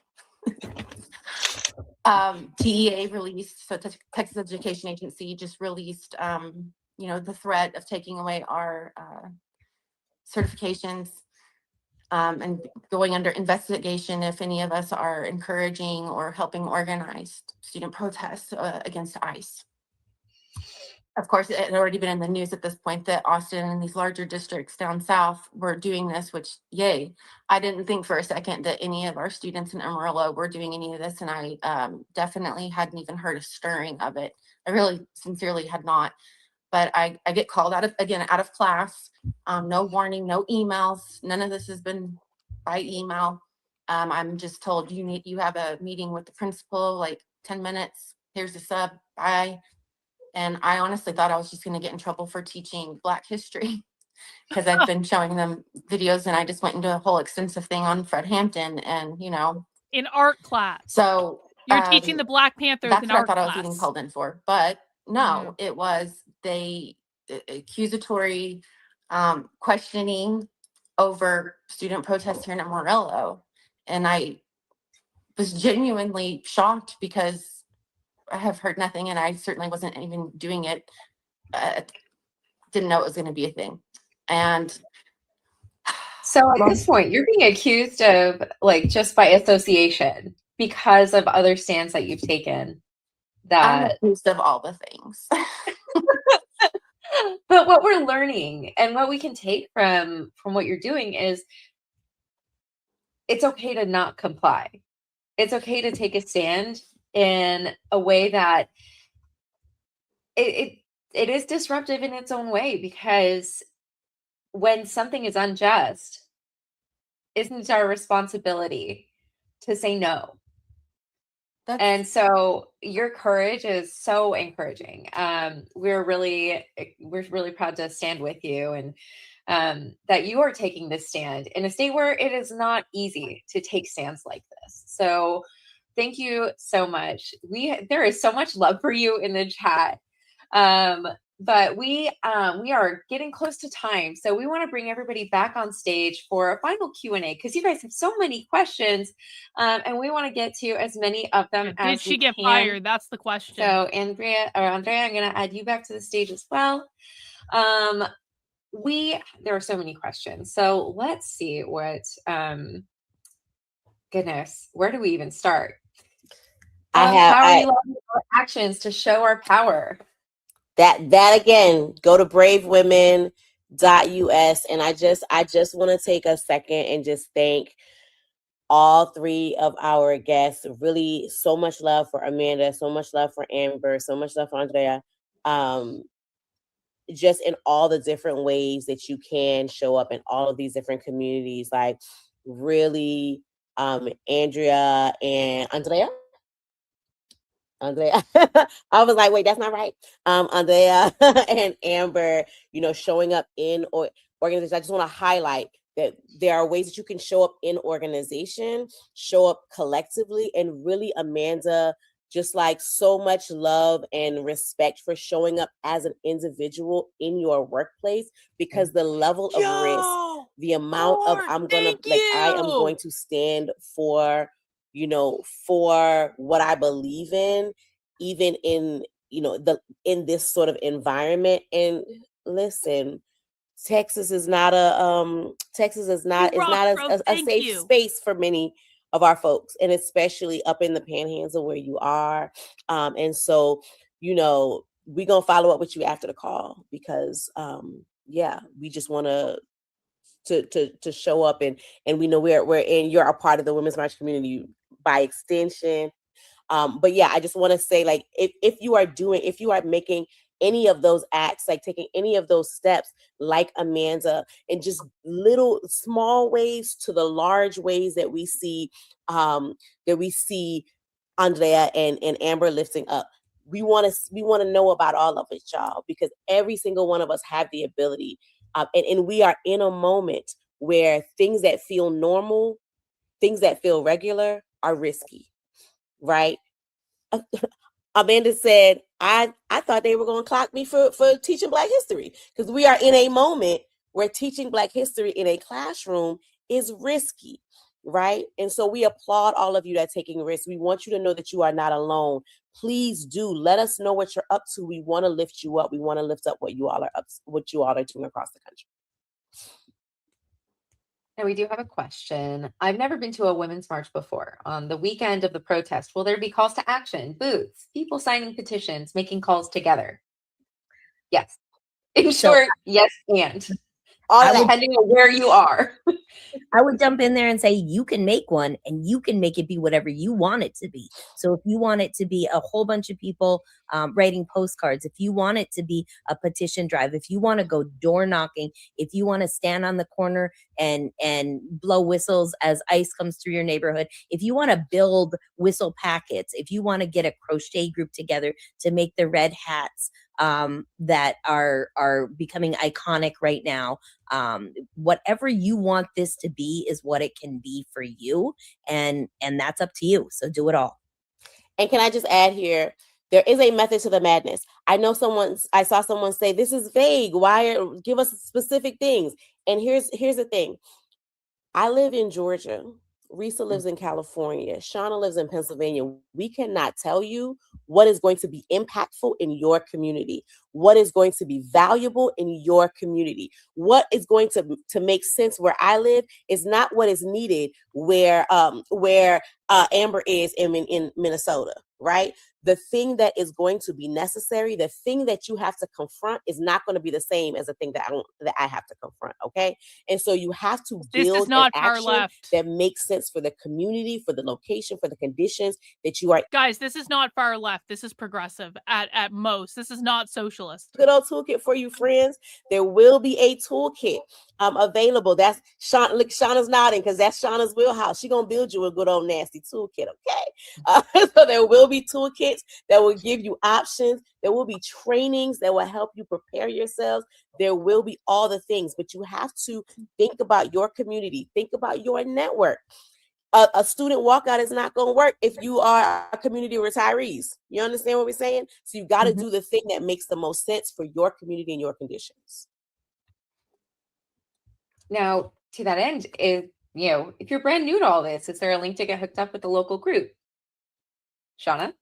TEA released, so Texas Education Agency just released, the threat of taking away our certifications and going under investigation if any of us are encouraging or helping organize student protests against ICE. Of course, it had already been in the news at this point that Austin and these larger districts down south were doing this, which, yay. I didn't think for a second that any of our students in Amarillo were doing any of this, and I definitely hadn't even heard a stirring of it. I really sincerely had not. But I get called out of class, no warning, no emails. None of this has been by email. I'm just told you have a meeting with the principal, like 10 minutes. Here's the sub, bye. And I honestly thought I was just going to get in trouble for teaching Black history because I've been showing them videos and I just went into a whole extensive thing on Fred Hampton and, in art class. So You're teaching the Black Panthers That's in what I art thought I class. was being called in for. But no, it was accusatory questioning over student protests here in Amarillo. And I was genuinely shocked because I have heard nothing, and I certainly wasn't even doing it. Didn't know it was going to be a thing. And so at this point, you're being accused of like just by association because of other stands that you've taken. I'm accused of all the things. But what we're learning and what we can take from what you're doing is it's okay to not comply. It's okay to take a stand in a way that it is disruptive in its own way, because when something is unjust, isn't it our responsibility to say no? And so your courage is so encouraging. We're really proud to stand with you, and that you are taking this stand in a state where it is not easy to take stands like this. So thank you so much. There is so much love for you in the chat. But we are getting close to time, so we want to bring everybody back on stage for a final Q&A, because you guys have so many questions, and we want to get to as many of them as we can. Did she get fired? That's the question. So Andrea, I'm going to add you back to the stage as well. There are so many questions, so let's see what. Goodness, where do we even start? How are we allowing our actions to show our power? That again, go to bravewomen.us, and I just want to take a second and just thank all three of our guests. Really, so much love for Amanda, so much love for Amber, so much love for Andrea. Just in all the different ways that you can show up in all of these different communities, like really, Andrea and Andrea. I was like, wait, that's not right. Andrea and Amber, showing up in organizations. I just want to highlight that there are ways that you can show up in organization, show up collectively, and really, Amanda, just like so much love and respect for showing up as an individual in your workplace, because the level of risk, the amount of I am going to stand for, for what I believe in, even in, in this sort of environment. And listen, Texas is not a safe space for many of our folks, and especially up in the panhandle where you are. And so, we're gonna follow up with you after the call, because we just want to show up, and we know we're in, you're a part of the Women's March community by extension. But yeah, I just want to say, like, if you are making any of those acts, like taking any of those steps, like Amanda, and just little small ways to the large ways that we see Andrea and Amber lifting up. We want to know about all of it, y'all, because every single one of us have the ability. And we are in a moment where things that feel normal, things that feel regular are risky, right? Amanda said, I thought they were going to clock me for teaching Black history, because we are in a moment where teaching Black history in a classroom is risky, right? And so we applaud all of you that are taking risks. We want you to know that you are not alone. Please do let us know what you're up to. We want to lift you up. We want to lift up what you all are doing across the country. Now, we do have a question. I've never been to a women's march before. On the weekend of the protest, will there be calls to action, booths, people signing petitions, making calls together? Yes. In short, yes, and. Depending on where you are. I would jump in there and say, you can make one, and you can make it be whatever you want it to be. So if you want it to be a whole bunch of people writing postcards, if you want it to be a petition drive, if you want to go door knocking, if you want to stand on the corner and blow whistles as ICE comes through your neighborhood, if you want to build whistle packets, if you want to get a crochet group together to make the red hats that are becoming iconic right now, whatever you want this to be is what it can be for you, and that's up to you. So do it all. And can I just add here, there is a method to the madness. I saw someone say, this is vague. Give us specific things. And here's the thing. I live in Georgia. Risa lives in California. Shauna lives in Pennsylvania. We cannot tell you what is going to be impactful in your community, what is going to be valuable in your community, what is going to make sense where I live is not what is needed where Amber is in Minnesota, right? The thing that is going to be necessary, the thing that you have to confront is not going to be the same as the thing that I have to confront, okay? And so you have to build an action that makes sense for the community, for the location, for the conditions that you are. Guys, this is not far left. This is progressive at most. This is not socialist. Good old toolkit for you, friends. There will be a toolkit available. That's Shauna's nodding because that's Shauna's wheelhouse. She's going to build you a good old nasty toolkit, okay? So there will be toolkits that will give you options. There will be trainings that will help you prepare yourselves. There will be all the things, but you have to think about your community. Think about your network. A student walkout is not going to work if you are a community of retirees. You understand what we're saying? So you got to do the thing that makes the most sense for your community and your conditions. Now, to that end, if you're brand new to all this, is there a link to get hooked up with the local group? Shauna?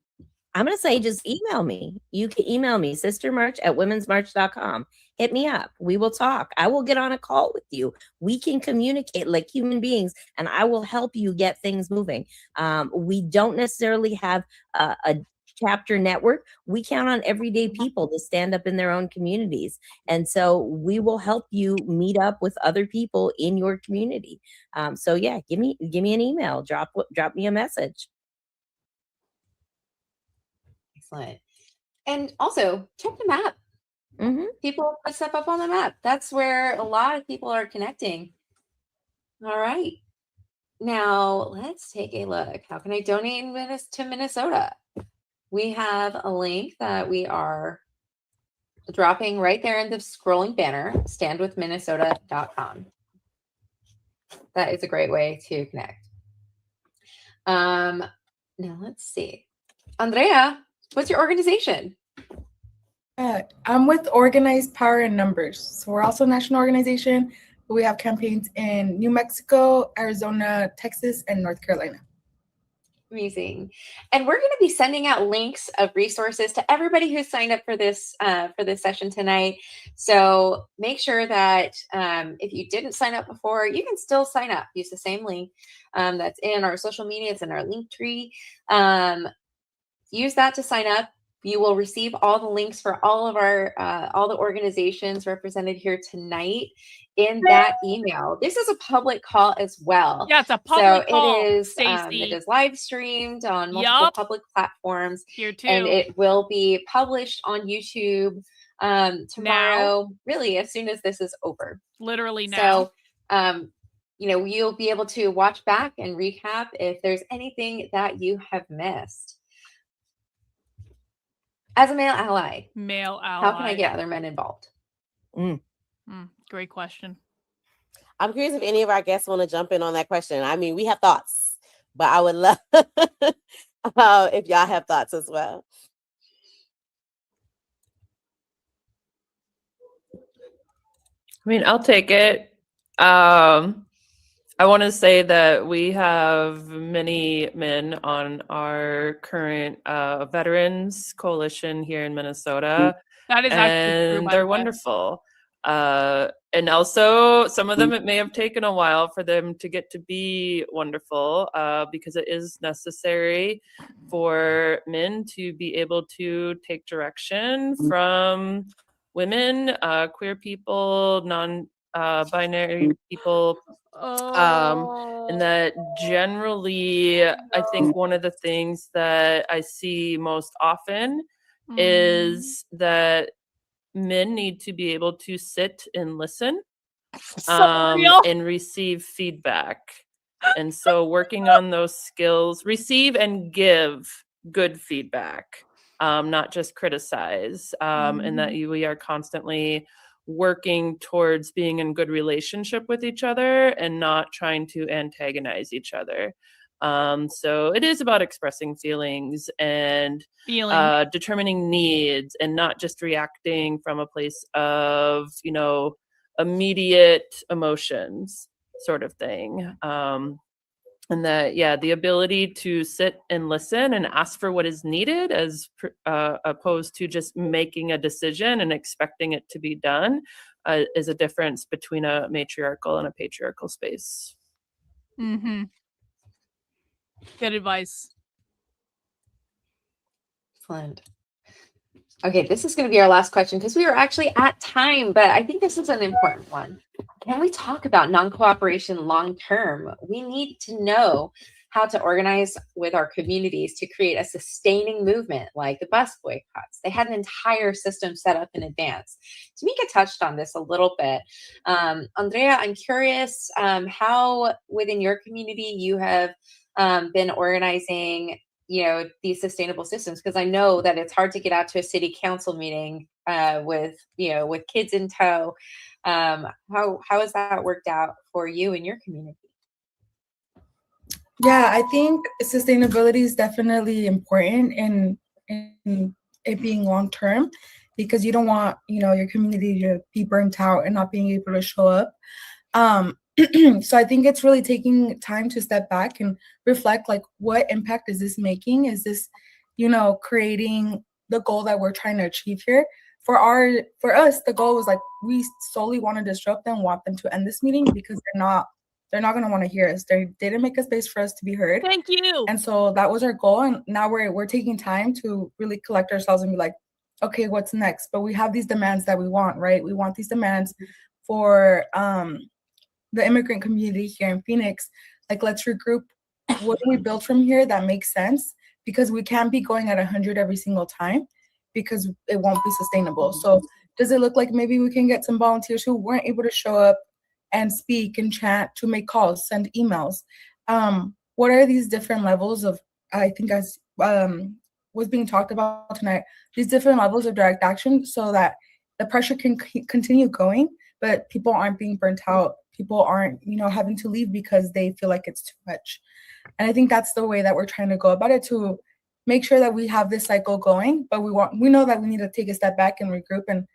I'm going to say just email me. You can email me, sistermarch@womensmarch.com. Hit me up. We will talk. I will get on a call with you. We can communicate like human beings, and I will help you get things moving. We don't necessarily have a chapter network. We count on everyday people to stand up in their own communities. And so we will help you meet up with other people in your community. So yeah, give me an email, drop me a message. Excellent. And also check the map. People put stuff up on the map. That's where a lot of people are connecting. All right. Now let's take a look. How can I donate to Minnesota? We have a link that we are dropping right there in the scrolling banner, standwithminnesota.com. That is a great way to connect. Now let's see. Andrea, what's your organization? I'm with Organized Power in Numbers. So we're also a national organization. We have campaigns in New Mexico, Arizona, Texas, and North Carolina. Amazing. And we're going to be sending out links of resources to everybody who signed up for this session tonight. So make sure that if you didn't sign up before, you can still sign up. Use the same link that's in our social media. It's in our link tree. Use that to sign up. You will receive all the links for all of our all the organizations represented here tonight in that email. This is a public call as well. Yeah, it's a public call. It is live streamed on multiple public platforms. Here too. And it will be published on YouTube tomorrow, really as soon as this is over. Literally now. So you'll be able to watch back and recap if there's anything that you have missed. As a male ally, how can I get other men involved? Great question. I'm curious if any of our guests want to jump in on that question. I mean, we have thoughts, but I would love if y'all have thoughts as well. I mean, I'll take it. I want to say that we have many men on our current Veterans Coalition here in Minnesota. That is actually true, and they're wonderful. And also, some of them, it may have taken a while for them to get to be wonderful because it is necessary for men to be able to take direction from women, queer people, non-binary people. And that generally, I think one of the things that I see most often is that men need to be able to sit and listen and receive feedback. And so working on those skills, receive and give good feedback, not just criticize, and that we are constantly working towards being in good relationship with each other and not trying to antagonize each other. So it is about expressing feelings and determining needs, and not just reacting from a place of, immediate emotions sort of thing. And that, the ability to sit and listen and ask for what is needed, as opposed to just making a decision and expecting it to be done, is a difference between a matriarchal and a patriarchal space. Mm-hmm. Good advice. Excellent. Okay, this is going to be our last question because we are actually at time, but I think this is an important one. Can we talk about non-cooperation long-term? We need to know how to organize with our communities to create a sustaining movement like the bus boycotts. They had an entire system set up in advance. Tamika touched on this a little bit. Andrea, I'm curious how within your community you have been organizing these sustainable systems, because I know that it's hard to get out to a city council meeting with kids in tow. How has that worked out for you and your community? Yeah, I think sustainability is definitely important in it being long term, because you don't want your community to be burnt out and not being able to show up. So I think it's really taking time to step back and reflect, like, what impact is this making? Is this, creating the goal that we're trying to achieve here? For us, the goal was like, we solely want to disrupt them, want them to end this meeting because they're not going to want to hear us. They didn't make a space for us to be heard. Thank you. And so that was our goal. And now we're taking time to really collect ourselves and be like, okay, what's next? But we have these demands that we want, right? We want these demands for the immigrant community here in Phoenix. Like, let's regroup. What do we build from here that makes sense? Because we can't be going at 100 every single time, because it won't be sustainable. So does it look like maybe we can get some volunteers who weren't able to show up and speak and chat, to make calls, send emails? What are these different levels of, I think as was being talked about tonight, these different levels of direct action, so that the pressure can continue going, but people aren't being burnt out. People aren't, having to leave because they feel like it's too much. And I think that's the way that we're trying to go about it, to make sure that we have this cycle going, but we know that we need to take a step back and regroup. And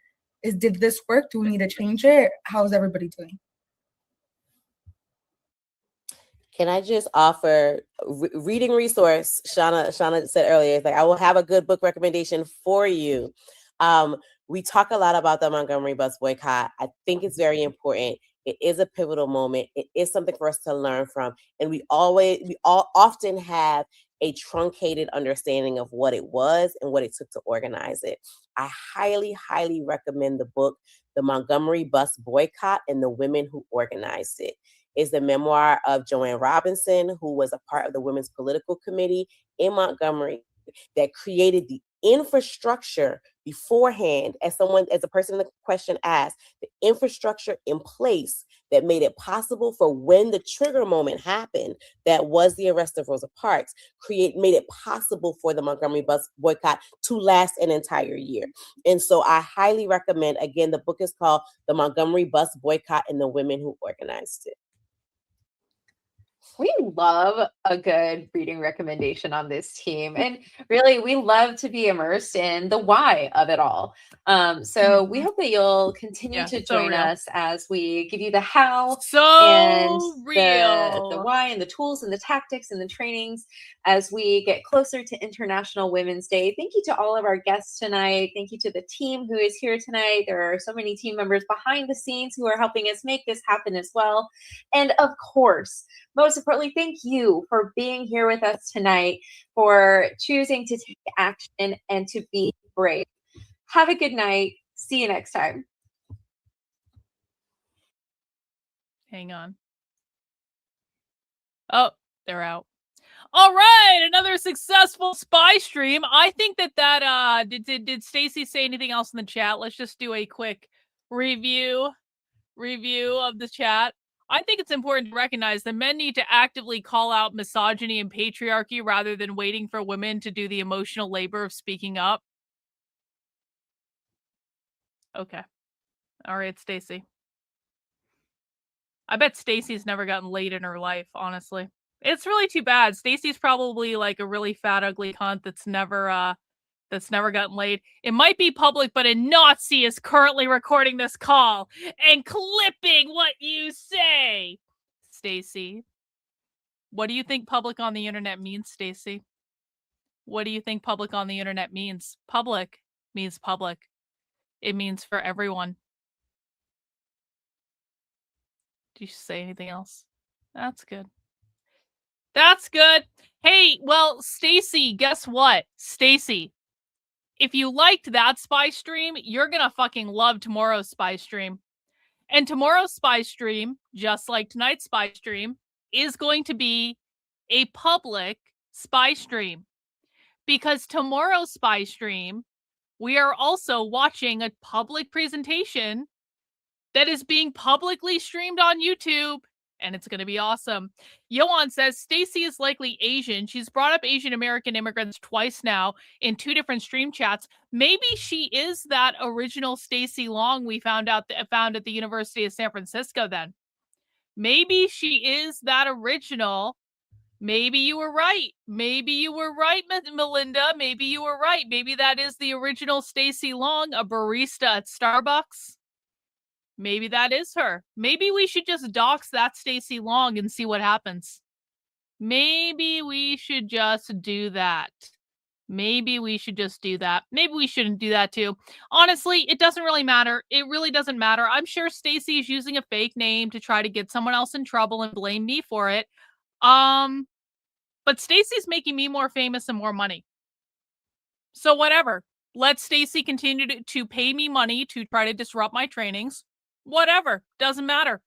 did this work? Do we need to change it? How is everybody doing? Can I just offer reading resource? Shauna said earlier, like, I will have a good book recommendation for you. We talk a lot about the Montgomery bus boycott. I think it's very important. It is a pivotal moment. It is something for us to learn from. And we all often have a truncated understanding of what it was and what it took to organize it. I highly, highly recommend the book, The Montgomery Bus Boycott and the Women Who Organized It. It's the memoir of Joanne Robinson, who was a part of the Women's Political Committee in Montgomery that created the infrastructure beforehand, as a person in the question asked, the infrastructure in place that made it possible for when the trigger moment happened, that was the arrest of Rosa Parks, made it possible for the Montgomery bus boycott to last an entire year. And so I highly recommend, again, the book is called The Montgomery Bus Boycott and the Women Who Organized It. We love a good reading recommendation on this team. And really, we love to be immersed in the why of it all. So we hope that you'll continue to join us as we give you the how and the why, and the tools and the tactics and the trainings as we get closer to International Women's Day. Thank you to all of our guests tonight. Thank you to the team who is here tonight. There are so many team members behind the scenes who are helping us make this happen as well. And of course, most importantly, thank you for being here with us tonight, for choosing to take action and to be brave. Have a good night. See you next time. Hang on. Oh, they're out. All right, another successful spy stream. I think that did Stacy say anything else in the chat? Let's just do a quick review of the chat. I think it's important to recognize that men need to actively call out misogyny and patriarchy rather than waiting for women to do the emotional labor of speaking up. Okay. All right, Stacy. I bet Stacy's never gotten laid in her life, honestly. It's really too bad. Stacy's probably like a really fat, ugly cunt that's never gotten laid. It might be public, but a Nazi is currently recording this call and clipping what you say. Stacy, what do you think public on the internet means, Stacy? What do you think public on the internet means? Public means public. It means for everyone. Do you say anything else? That's good. That's good. Hey, well, Stacy, guess what? Stacy, if you liked that spy stream, you're going to fucking love tomorrow's spy stream. And tomorrow's spy stream, just like tonight's spy stream, is going to be a public spy stream. Because tomorrow's spy stream, we are also watching a public presentation that is being publicly streamed on YouTube. And it's going to be awesome. Yohan says, Stacy is likely Asian. She's brought up Asian American immigrants twice now in 2 different stream chats. Maybe she is that original Stacy Long we found at the University of San Francisco then. Maybe she is that original. Maybe you were right. Maybe you were right, Melinda. Maybe you were right. Maybe that is the original Stacy Long, a barista at Starbucks. Maybe that is her. Maybe we should just dox that Stacy Long and see what happens. Maybe we should just do that. Maybe we should just do that. Maybe we shouldn't do that too. Honestly, it doesn't really matter. It really doesn't matter. I'm sure Stacy is using a fake name to try to get someone else in trouble and blame me for it. But Stacy's making me more famous and more money. So whatever. Let Stacy continue to pay me money to try to disrupt my trainings. Whatever. Doesn't matter.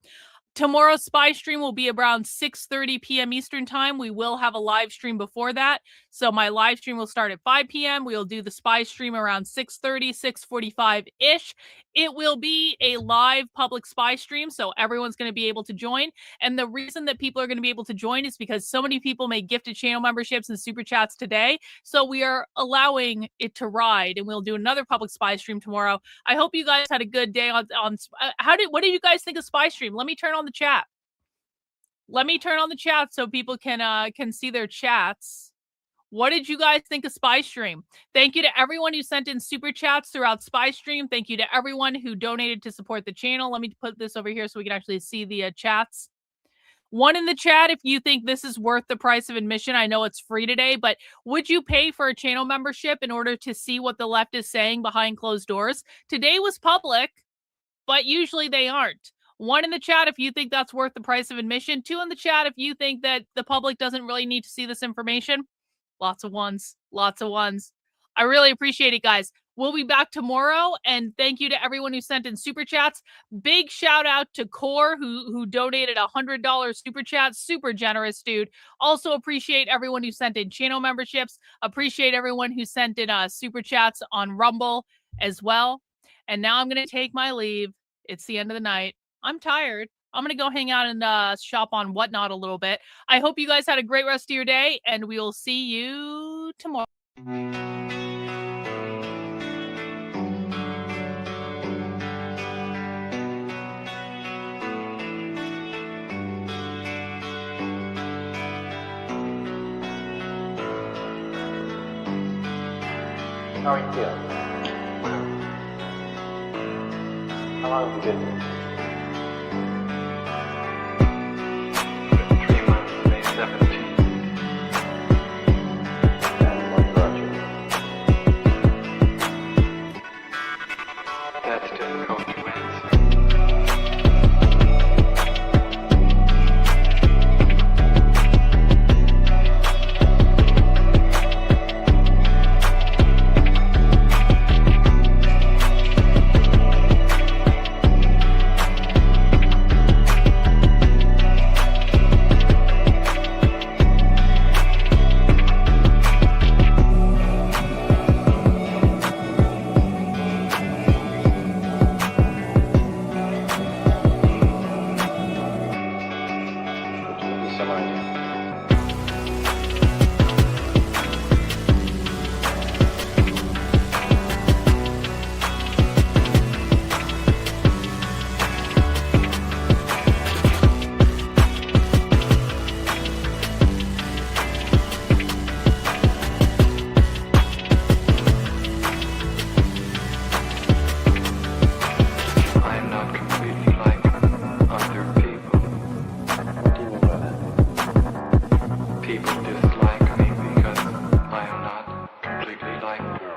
Tomorrow's spy stream will be around 6:30 p.m. Eastern time. We will have a live stream before that. So my live stream will start at 5 p.m. We'll do the spy stream around 6:30, 6:45-ish. It will be a live public spy stream, so everyone's going to be able to join. And the reason that people are going to be able to join is because so many people made gifted channel memberships and super chats today. So we are allowing it to ride, and we'll do another public spy stream tomorrow. I hope you guys had a good day on what did you guys think of spy stream? Let me turn on the chat. Let me turn on the chat so people can see their chats. What did you guys think of spy stream? Thank you to everyone who sent in super chats throughout spy stream. Thank you to everyone who donated to support the channel. Let me put this over here so we can actually see the chats. One in the chat if you think this is worth the price of admission. I know it's free today, but would you pay for a channel membership in order to see what the left is saying behind closed doors? Today was public, but usually they aren't. One in the chat if you think that's worth the price of admission. 2 in the chat if you think that the public doesn't really need to see this information. Lots of ones. Lots of ones. I really appreciate it, guys. We'll be back tomorrow, and thank you to everyone who sent in super chats. Big shout out to Core, who donated $100 super chat. Super generous, dude. Also appreciate everyone who sent in channel memberships. Appreciate everyone who sent in super chats on Rumble as well. And now I'm going to take my leave. It's the end of the night. I'm tired. I'm going to go hang out and shop on Whatnot a little bit. I hope you guys had a great rest of your day, and we will see you tomorrow. How are you feeling? How long have you been here? 3 months, May 17th. And what brought you? That's difficult to answer. people dislike me because I am not completely like you.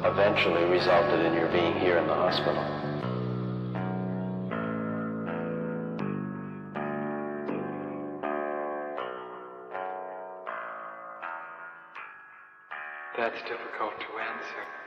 Eventually resulted in your being here in the hospital. That's difficult to answer.